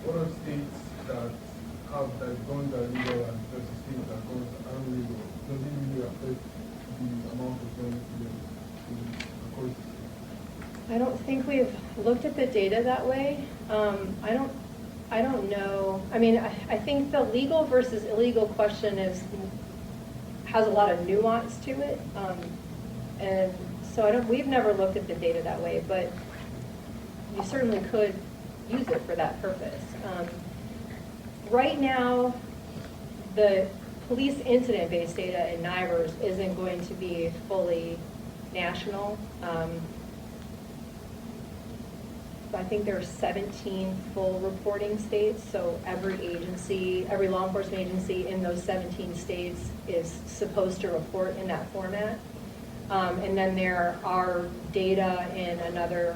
what are states that guns are legal and versus states that guns aren't legal? Does it really affect the amount of gun incidents across the states? I don't think we've looked at the data that way. I don't know. I mean, I think the legal versus illegal question has a lot of nuance to it. And so we've never looked at the data that way, but you certainly could use it for that purpose. Right now, the police incident-based data in NIVERS isn't going to be fully national. I think there are 17 full reporting states, so every law enforcement agency in those 17 states is supposed to report in that format. And then there are data in another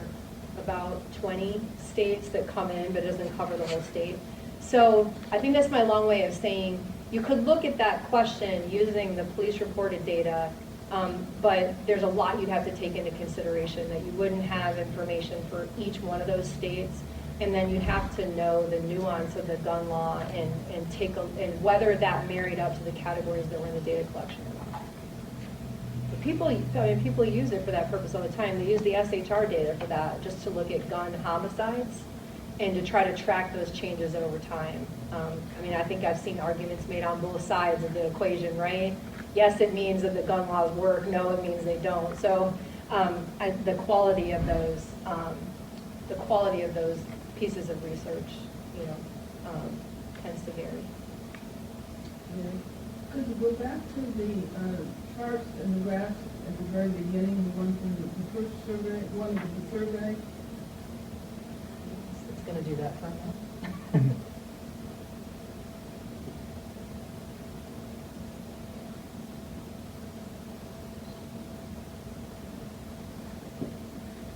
about 20 states that come in, but it doesn't cover the whole state. So I think that's my long way of saying you could look at that question using the police reported data, but there's a lot you'd have to take into consideration, that you wouldn't have information for each one of those states, and then you'd have to know the nuance of the gun law and whether that married up to the categories that were in the data collection or not. People use it for that purpose all the time. They use the SHR data for that, just to look at gun homicides and to try to track those changes over time. I think I've seen arguments made on both sides of the equation, right? Yes, it means that the gun laws work. No, it means they don't. So the quality of those pieces of research, tends to vary. Could you go back to the charts and the graphs at the very beginning, the one from the first survey, one of the survey? It's going to do that for a minute.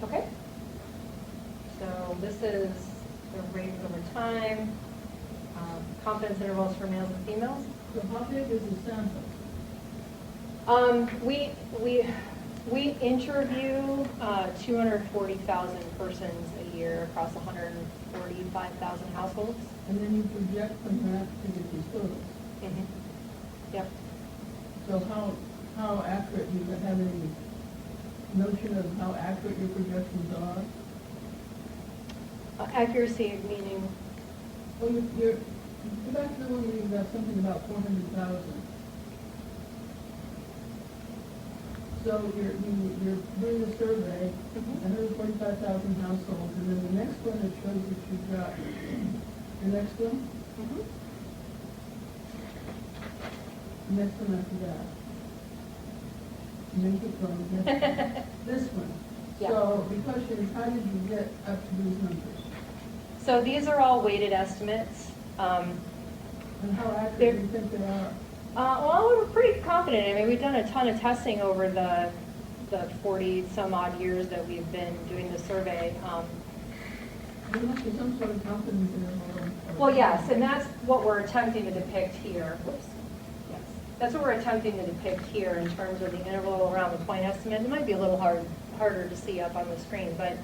Okay. So this is the rate over time, confidence intervals for males and females. So how big is the sample? We interview 240,000 persons a year across 145,000 households. And then you project from that to get these totals. Mm-hmm. Yep. So how accurate, do you have any notion of how accurate your projections are? Accuracy meaning? Well, you're go back to the one where you got something about 400,000. So you're doing a survey, 145,000 households, and then the next one that shows that you've got, the next one? The next one after that. Make it from this one. Yeah. So the question is, how did you get up to these numbers? So these are all weighted estimates. And how accurate They're- do you think they are? Well, we're pretty confident. I mean, we've done a ton of testing over the 40 some odd years that we've been doing the survey. There must be some sort of confidence in them. Well, yes, and that's what we're attempting to depict here. Whoops. Yes, that's what we're attempting to depict here in terms of the interval around the point estimate. It might be a little harder to see up on the screen, but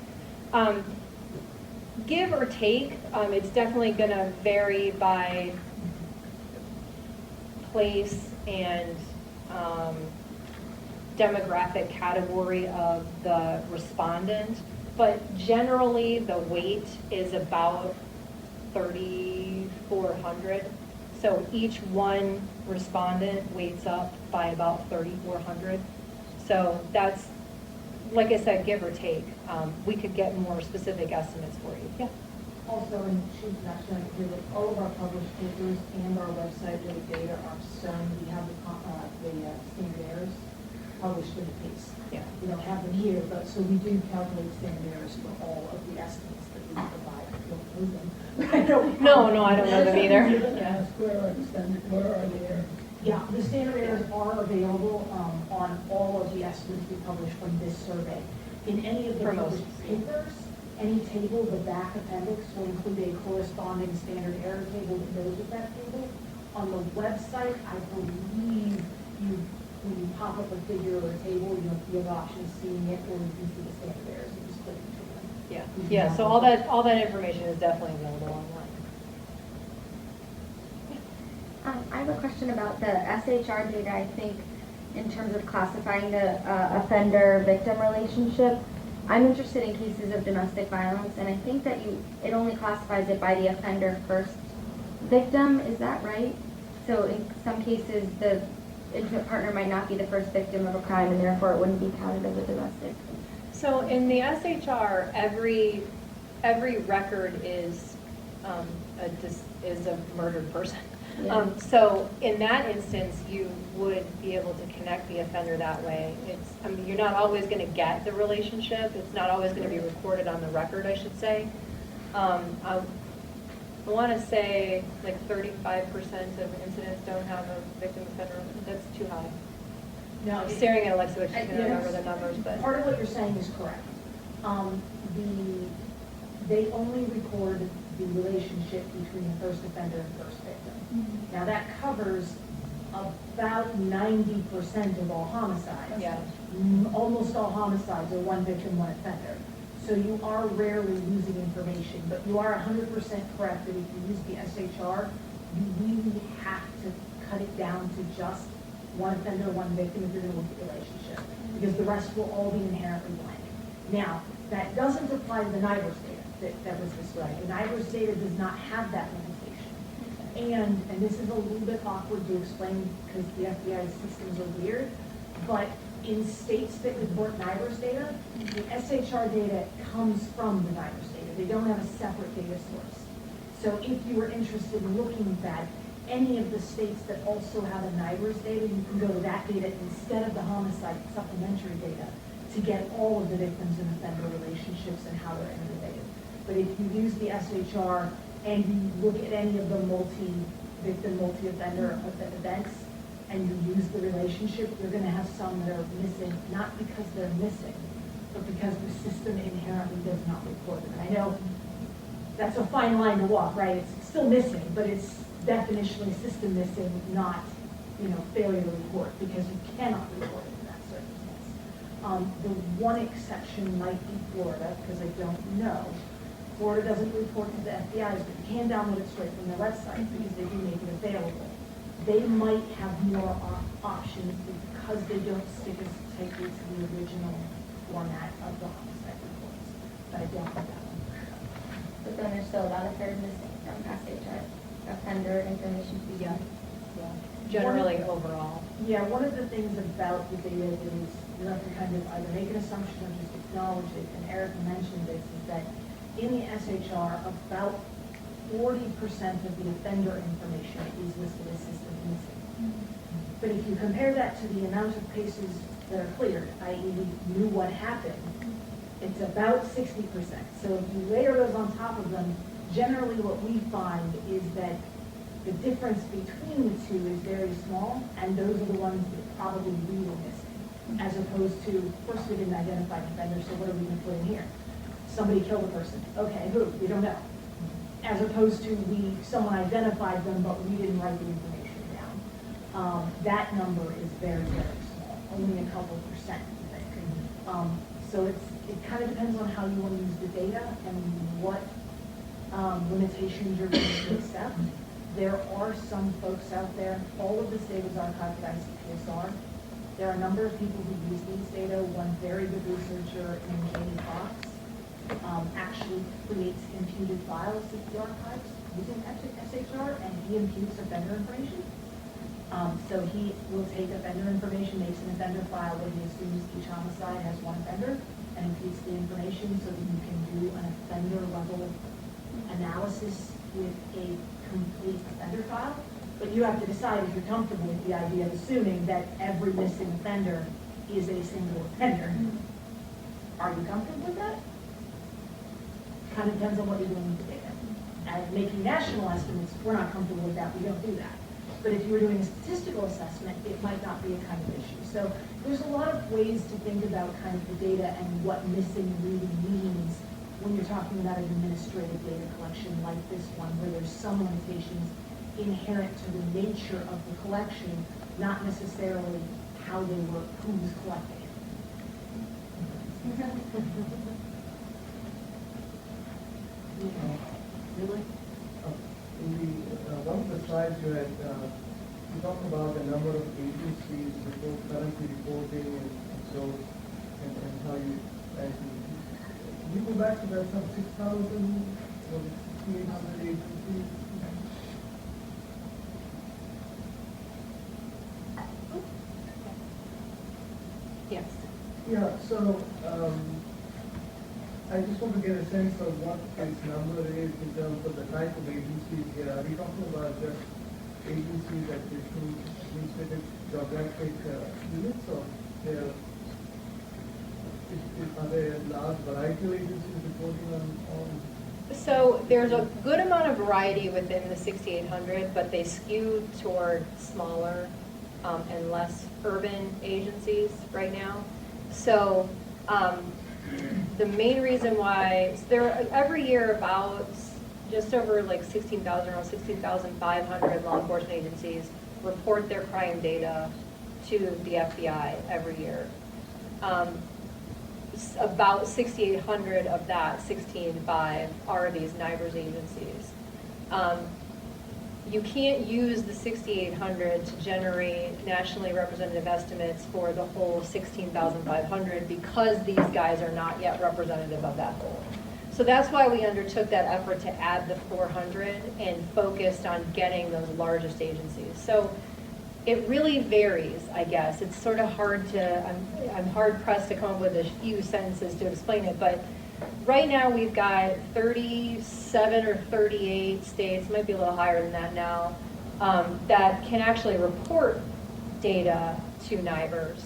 give or take, it's definitely going to vary by place and demographic category of the respondent, but generally the weight is about 3,400. So each one respondent weights up by about 3,400. So that's, like I said, give or take. We could get more specific estimates for you. Yeah. Also, and she's actually here with all of our published papers and our website where the data are shown. We have the standard errors published in the piece. Yeah. We don't have them here, but so we do calculate standard errors for all of the estimates that we provide. I don't know them. No, I don't know them either. Yeah, where are the errors? Yeah, the standard errors are available on all of the estimates we publish from this survey. In any of the For most. published papers, any table, the back appendix will include a corresponding standard error table that goes with that table. On the website, I believe when you pop up a figure or a table, you have options seeing it, or you can see the standard errors and just click between them. Yeah. So all that information is definitely available online. I have a question about the SHR data. I think in terms of classifying the offender-victim relationship, I'm interested in cases of domestic violence, and I think that it only classifies it by the offender first victim. Is that right? So in some cases, the intimate partner might not be the first victim of a crime, and therefore it wouldn't be counted as a domestic. So in the SHR, every record is a murdered person. Yeah. So in that instance, you would be able to connect the offender that way. You're not always going to get the relationship. It's not always going to be recorded on the record, I should say. I want to say like 35% of incidents don't have a victim offender. That's too high. Now, I'm staring at Alexa, which she can yes. remember the numbers, but. Part of what you're saying is correct. They only record the relationship between the first offender and first victim. Mm-hmm. Now that covers about 90% of all homicides. Yeah. Almost all homicides are one victim, one offender. So you are rarely losing information, but you are 100% correct that if you use the SHR, you really have to cut it down to just one offender, one victim if you're going to look at the relationship, because the rest will all be inherently blank. Now, that doesn't apply to the NIBRS data that was described. The NIBRS data does not have that limitation. And this is a little bit awkward to explain because the FBI's systems are weird, but in states that report NIBRS data, the SHR data comes from the NIBRS data. They don't have a separate data source. So if you were interested in looking at that, any of the states that also have a NIBRS data, you can go to that data instead of the homicide supplementary data to get all of the victims and offender relationships and how they're interrelated. But if you use the SHR and you look at any of the multi-victim, multi-offender events, and you use the relationship, you're going to have some that are missing, not because they're missing, but because the system inherently does not record them. And I know that's a fine line to walk, right? It's still missing, but it's definitionally system missing, not, failure to report, because you cannot report it in that circumstance. The one exception might be Florida, because I don't know. Florida doesn't report to the FBI's, but you can download it straight from their website because they do make it available. They might have more options because they don't stick as tightly to the original format of the homicide reports. But I don't know that one. But then there's still about a third missing from SHR offender information. Yeah. Yeah. generally overall. Yeah, one of the things about the data is you have to kind of either make an assumption or just acknowledge it, and Erica mentioned this, is that in the SHR, about 40% of the offender information is listed as system missing. But if you compare that to the amount of cases that are cleared, i.e. we knew what happened, it's about 60%. So if you layer those on top of them, generally what we find is that the difference between the two is very small, and those are the ones that probably we were missing. As opposed to, first we didn't identify the offender, so what are we going to put in here? Somebody killed a person. Okay, who? We don't know. As opposed to someone identified them, but we didn't write the information down. That number is very, very small, only a couple percent, I think. So it kind of depends on how you want to use the data and what limitations you're going to accept. There are some folks out there, all of this data is archived at ICPSR. There are a number of people who use these data. One very good researcher named Jamie Fox actually creates imputed files with the archives using SHR, and he imputes offender information. So he will take offender information, makes an offender file where he assumes each homicide has one offender, and imputes the information so that you can do an offender level analysis with a complete offender file. But you have to decide if you're comfortable with the idea of assuming that every missing offender is a single offender. Are you comfortable with that? Kind of depends on what you're doing with the data. As making national estimates, we're not comfortable with that. We don't do that. But if you were doing a statistical assessment, it might not be a kind of issue. So there's a lot of ways to think about kind of the data and what missing really means when you're talking about an administrative data collection like this one, where there's some limitations inherent to the nature of the collection, not necessarily how they were, who was collecting it. Really? In one of the slides you had, you talked about the number of agencies currently reporting and so, and how you actually, can you go back to that some 6,000 or 6,800 agencies? Yes. Yeah, so I just want to get a sense of what its number is in terms of the type of agencies here. Are we talking about just agencies that include specific geographic units, or are there a large variety of agencies reporting on? So there's a good amount of variety within the 6,800, but they skew toward smaller and less urban agencies right now. So the main reason why, so there are every year about just over like 16,000, around 16,500 law enforcement agencies report their crime data to the FBI every year. About 6,800 of that, 16.5, are these NIBRS agencies. You can't use the 6,800 to generate nationally representative estimates for the whole 16,500 because these guys are not yet representative of that whole. So that's why we undertook that effort to add the 400 and focused on getting those largest agencies. So it really varies, I guess. It's sort of hard to, I'm hard pressed to come up with a few sentences to explain it, but right now we've got 37 or 38 states, might be a little higher than that now, that can actually report data to NIBRS,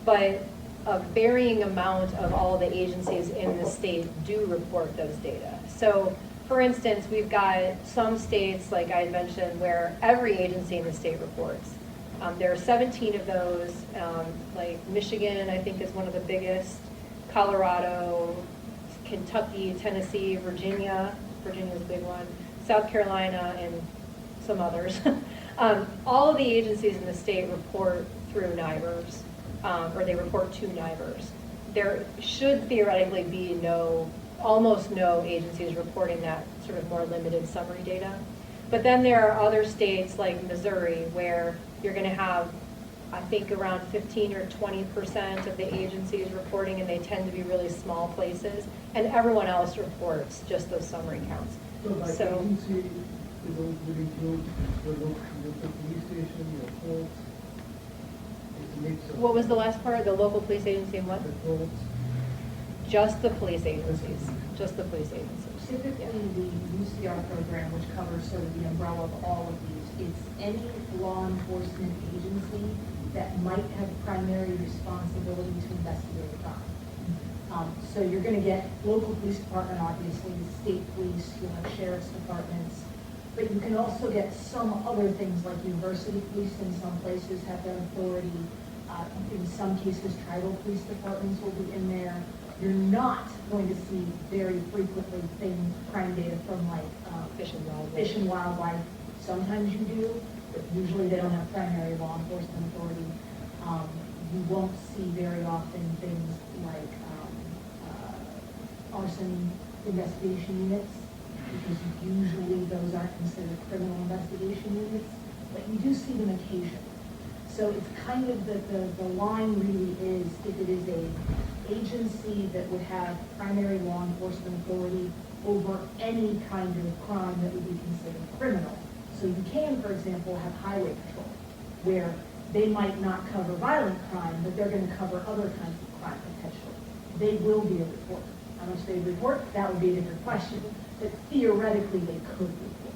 but a varying amount of all the agencies in the state do report those data. So for instance, we've got some states, like I mentioned, where every agency in the state reports. There are 17 of those, like Michigan, I think, is one of the biggest, Colorado, Kentucky, Tennessee, Virginia's a big one, South Carolina, and some others. All of the agencies in the state report through NIBRS, or they report to NIBRS. There should theoretically be almost no agencies reporting that sort of more limited summary data. But then there are other states like Missouri where you're going to have, I think, around 15 or 20% of the agencies reporting, and they tend to be really small places, and everyone else reports just those summary counts. So by agency, those would include the local police station, your courts. It's a mix of. What was the last part? The local police agency and what? The courts. Just the police agencies. Just the police agencies. Typically, the UCR program, which covers sort of the umbrella of all of these, it's any law enforcement agency that might have primary responsibility to investigate a crime. So you're going to get local police department, obviously, state police, you'll have sheriff's departments, but you can also get some other things like university police in some places have their authority. In some cases, tribal police departments will be in there. You're not going to see very frequently crime data from like Fish and wildlife. Fish and Wildlife. Sometimes you do, but usually they don't have primary law enforcement authority. You won't see very often things like arson investigation units, because usually those aren't considered criminal investigation units, but you do see them occasionally. So it's kind of the line really is, if it is a agency that would have primary law enforcement authority over any kind of crime that would be considered criminal. So you can, for example, have highway patrol, where they might not cover violent crime, but they're going to cover other kinds of crime potentially. They will be a reporter. How much they report, that would be a different question, but theoretically they could report.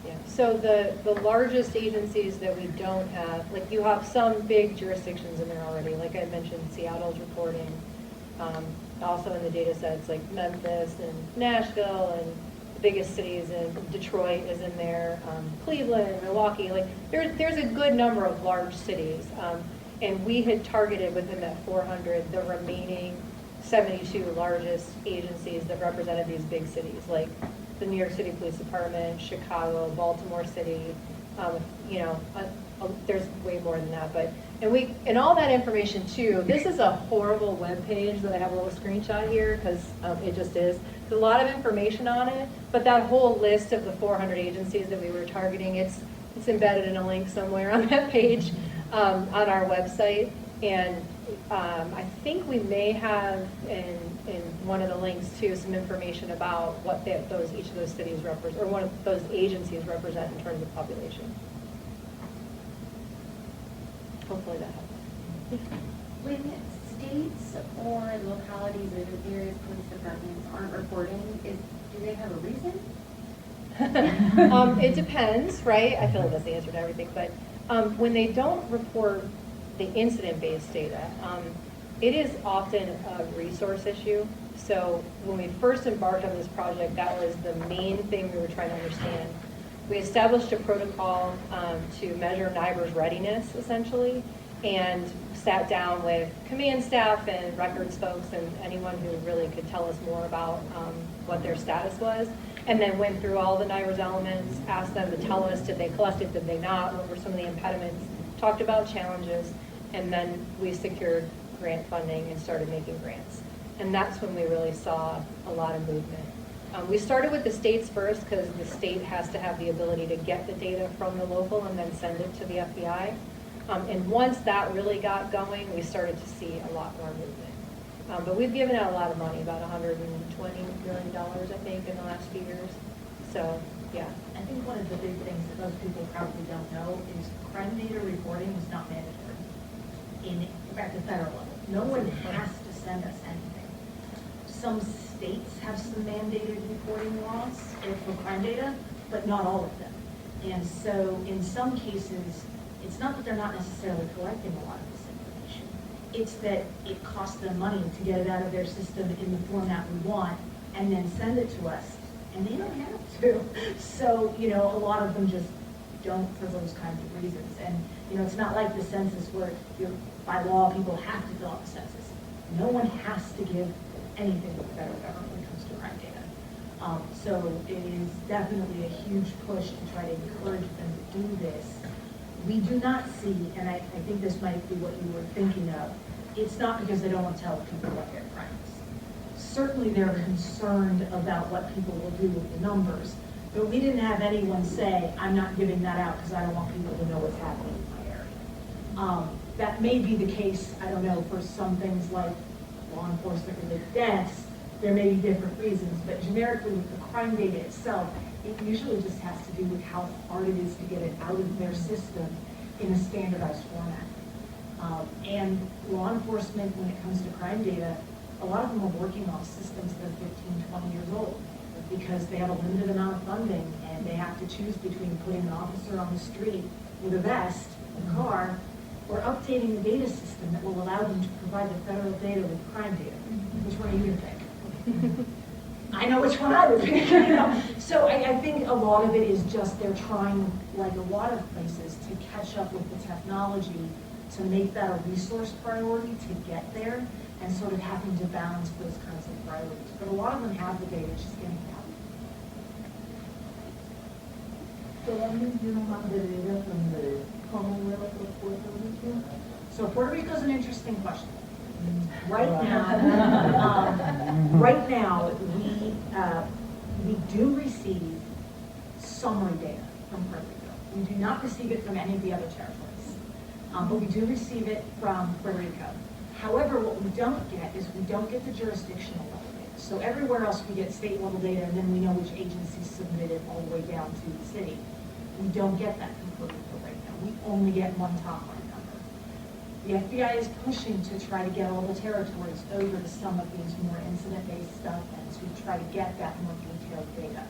Yeah. So the largest agencies that we don't have, like you have some big jurisdictions in there already, like I mentioned, Seattle's reporting. Also in the data sets like Memphis and Nashville, and the biggest cities in Detroit is in there, Cleveland, Milwaukee, like there's a good number of large cities. And we had targeted within that 400 the remaining 72 largest agencies that represented these big cities, like the New York City Police Department, Chicago, Baltimore City, there's way more than that, but, and all that information too, this is a horrible web page that I have a little screenshot here, because it just is. There's a lot of information on it, but that whole list of the 400 agencies that we were targeting, it's embedded in a link somewhere on that page on our website, and I think we may have in one of the links too some information about what each of those cities represent, or one of those agencies represent in terms of population. Hopefully that helps. When states or localities or the various police departments aren't reporting, do they have a reason? It depends, right? I feel like that's the answer to everything, but when they don't report the incident-based data, it is often a resource issue. So when we first embarked on this project, that was the main thing we were trying to understand. We established a protocol to measure NIBR's readiness, essentially, and sat down with command staff and records folks and anyone who really could tell us more about what their status was, and then went through all the NIBR's elements, asked them to tell us, did they collect it, did they not, what were some of the impediments, talked about challenges, and then we secured grant funding and started making grants. And that's when we really saw a lot of movement. We started with the states first because the state has to have the ability to get the data from the local and then send it to the FBI. And once that really got going, we started to see a lot more movement. But we've given out a lot of money, about $120 million, I think, in the last few years. So, yeah. I think one of the big things that most people probably don't know is crime data reporting is not mandatory at the federal level. No one has to send us anything. Some states have some mandated reporting laws for crime data, but not all of them. And so in some cases, it's not that they're not necessarily collecting a lot of this information. It's that it costs them money to get it out of their system in the format we want and then send it to us. And they don't have to. So, a lot of them just don't for those kinds of reasons. And, it's not like the census where by law people have to fill out the census. No one has to give anything to the federal government when it comes to crime data. So it is definitely a huge push to try to encourage them to do this. We do not see, and I think this might be what you were thinking of, it's not because they don't want to tell people what their crime is. Certainly they're concerned about what people will do with the numbers, but we didn't have anyone say, I'm not giving that out because I don't want people to know what's happening in my area. That may be the case, I don't know, for some things like law enforcement related deaths, there may be different reasons, but generically with the crime data itself, It usually just has to do with how hard it is to get it out of their system in a standardized format. And law enforcement, when it comes to crime data, a lot of them are working off systems that are 15, 20 years old because they have a limited amount of funding and they have to choose between putting an officer on the street with a vest, a car, or updating the data system that will allow them to provide the federal data with crime data. Which one are you going to pick? I know which one I would pick. So I think a lot of it is just they're trying, like a lot of places, to catch up with the technology to make that a resource priority to get there, and sort of having to balance those kinds of priorities. But a lot of them have the data, it's just getting it out. Solamente you know the data from the Commonwealth of Puerto Rico? So Puerto Rico is an interesting question. Right now, we do receive summary data from Puerto Rico. We do not receive it from any of the other territories. But we do receive it from Puerto Rico. However, what we don't get is we don't get the jurisdictional level data. So everywhere else we get state level data, and then we know which agencies submitted all the way down to the city. We don't get that from Puerto Rico right now. We only get one top line number. The FBI is pushing to try to get all the territories over to some of these more incident-based stuff and to try to get that more detailed data.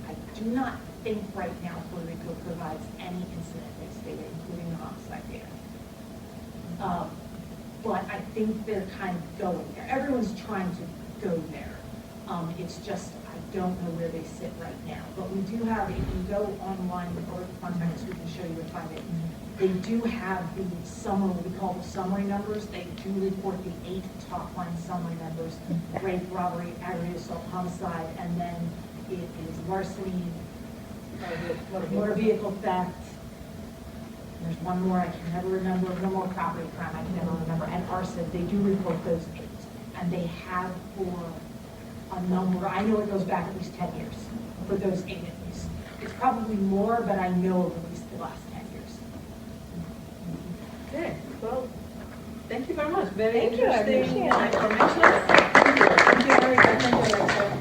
I do not think right now Puerto Rico provides any incident-based data, including the homicide data. But I think they're kind of going there. Everyone's trying to go there. It's just, I don't know where they sit right now. But we do have, if you go online or contact us, we can show you where to find it. They do have the summary, what we call the summary numbers. They do report the 8 top line summary numbers: rape, robbery, aggravated assault, homicide, and then it is larceny, motor vehicle theft. There's one more I can never remember, no more property crime I can never remember, and arson. They do report those 8, and they have for a number, I know it goes back at least 10 years for those 8 at least. It's probably more, but I know of at least the last 10 years. Okay, well, thank you very much. Very Thank you, I interesting appreciate it. information. Thank you, Erica. Thank you, Erica.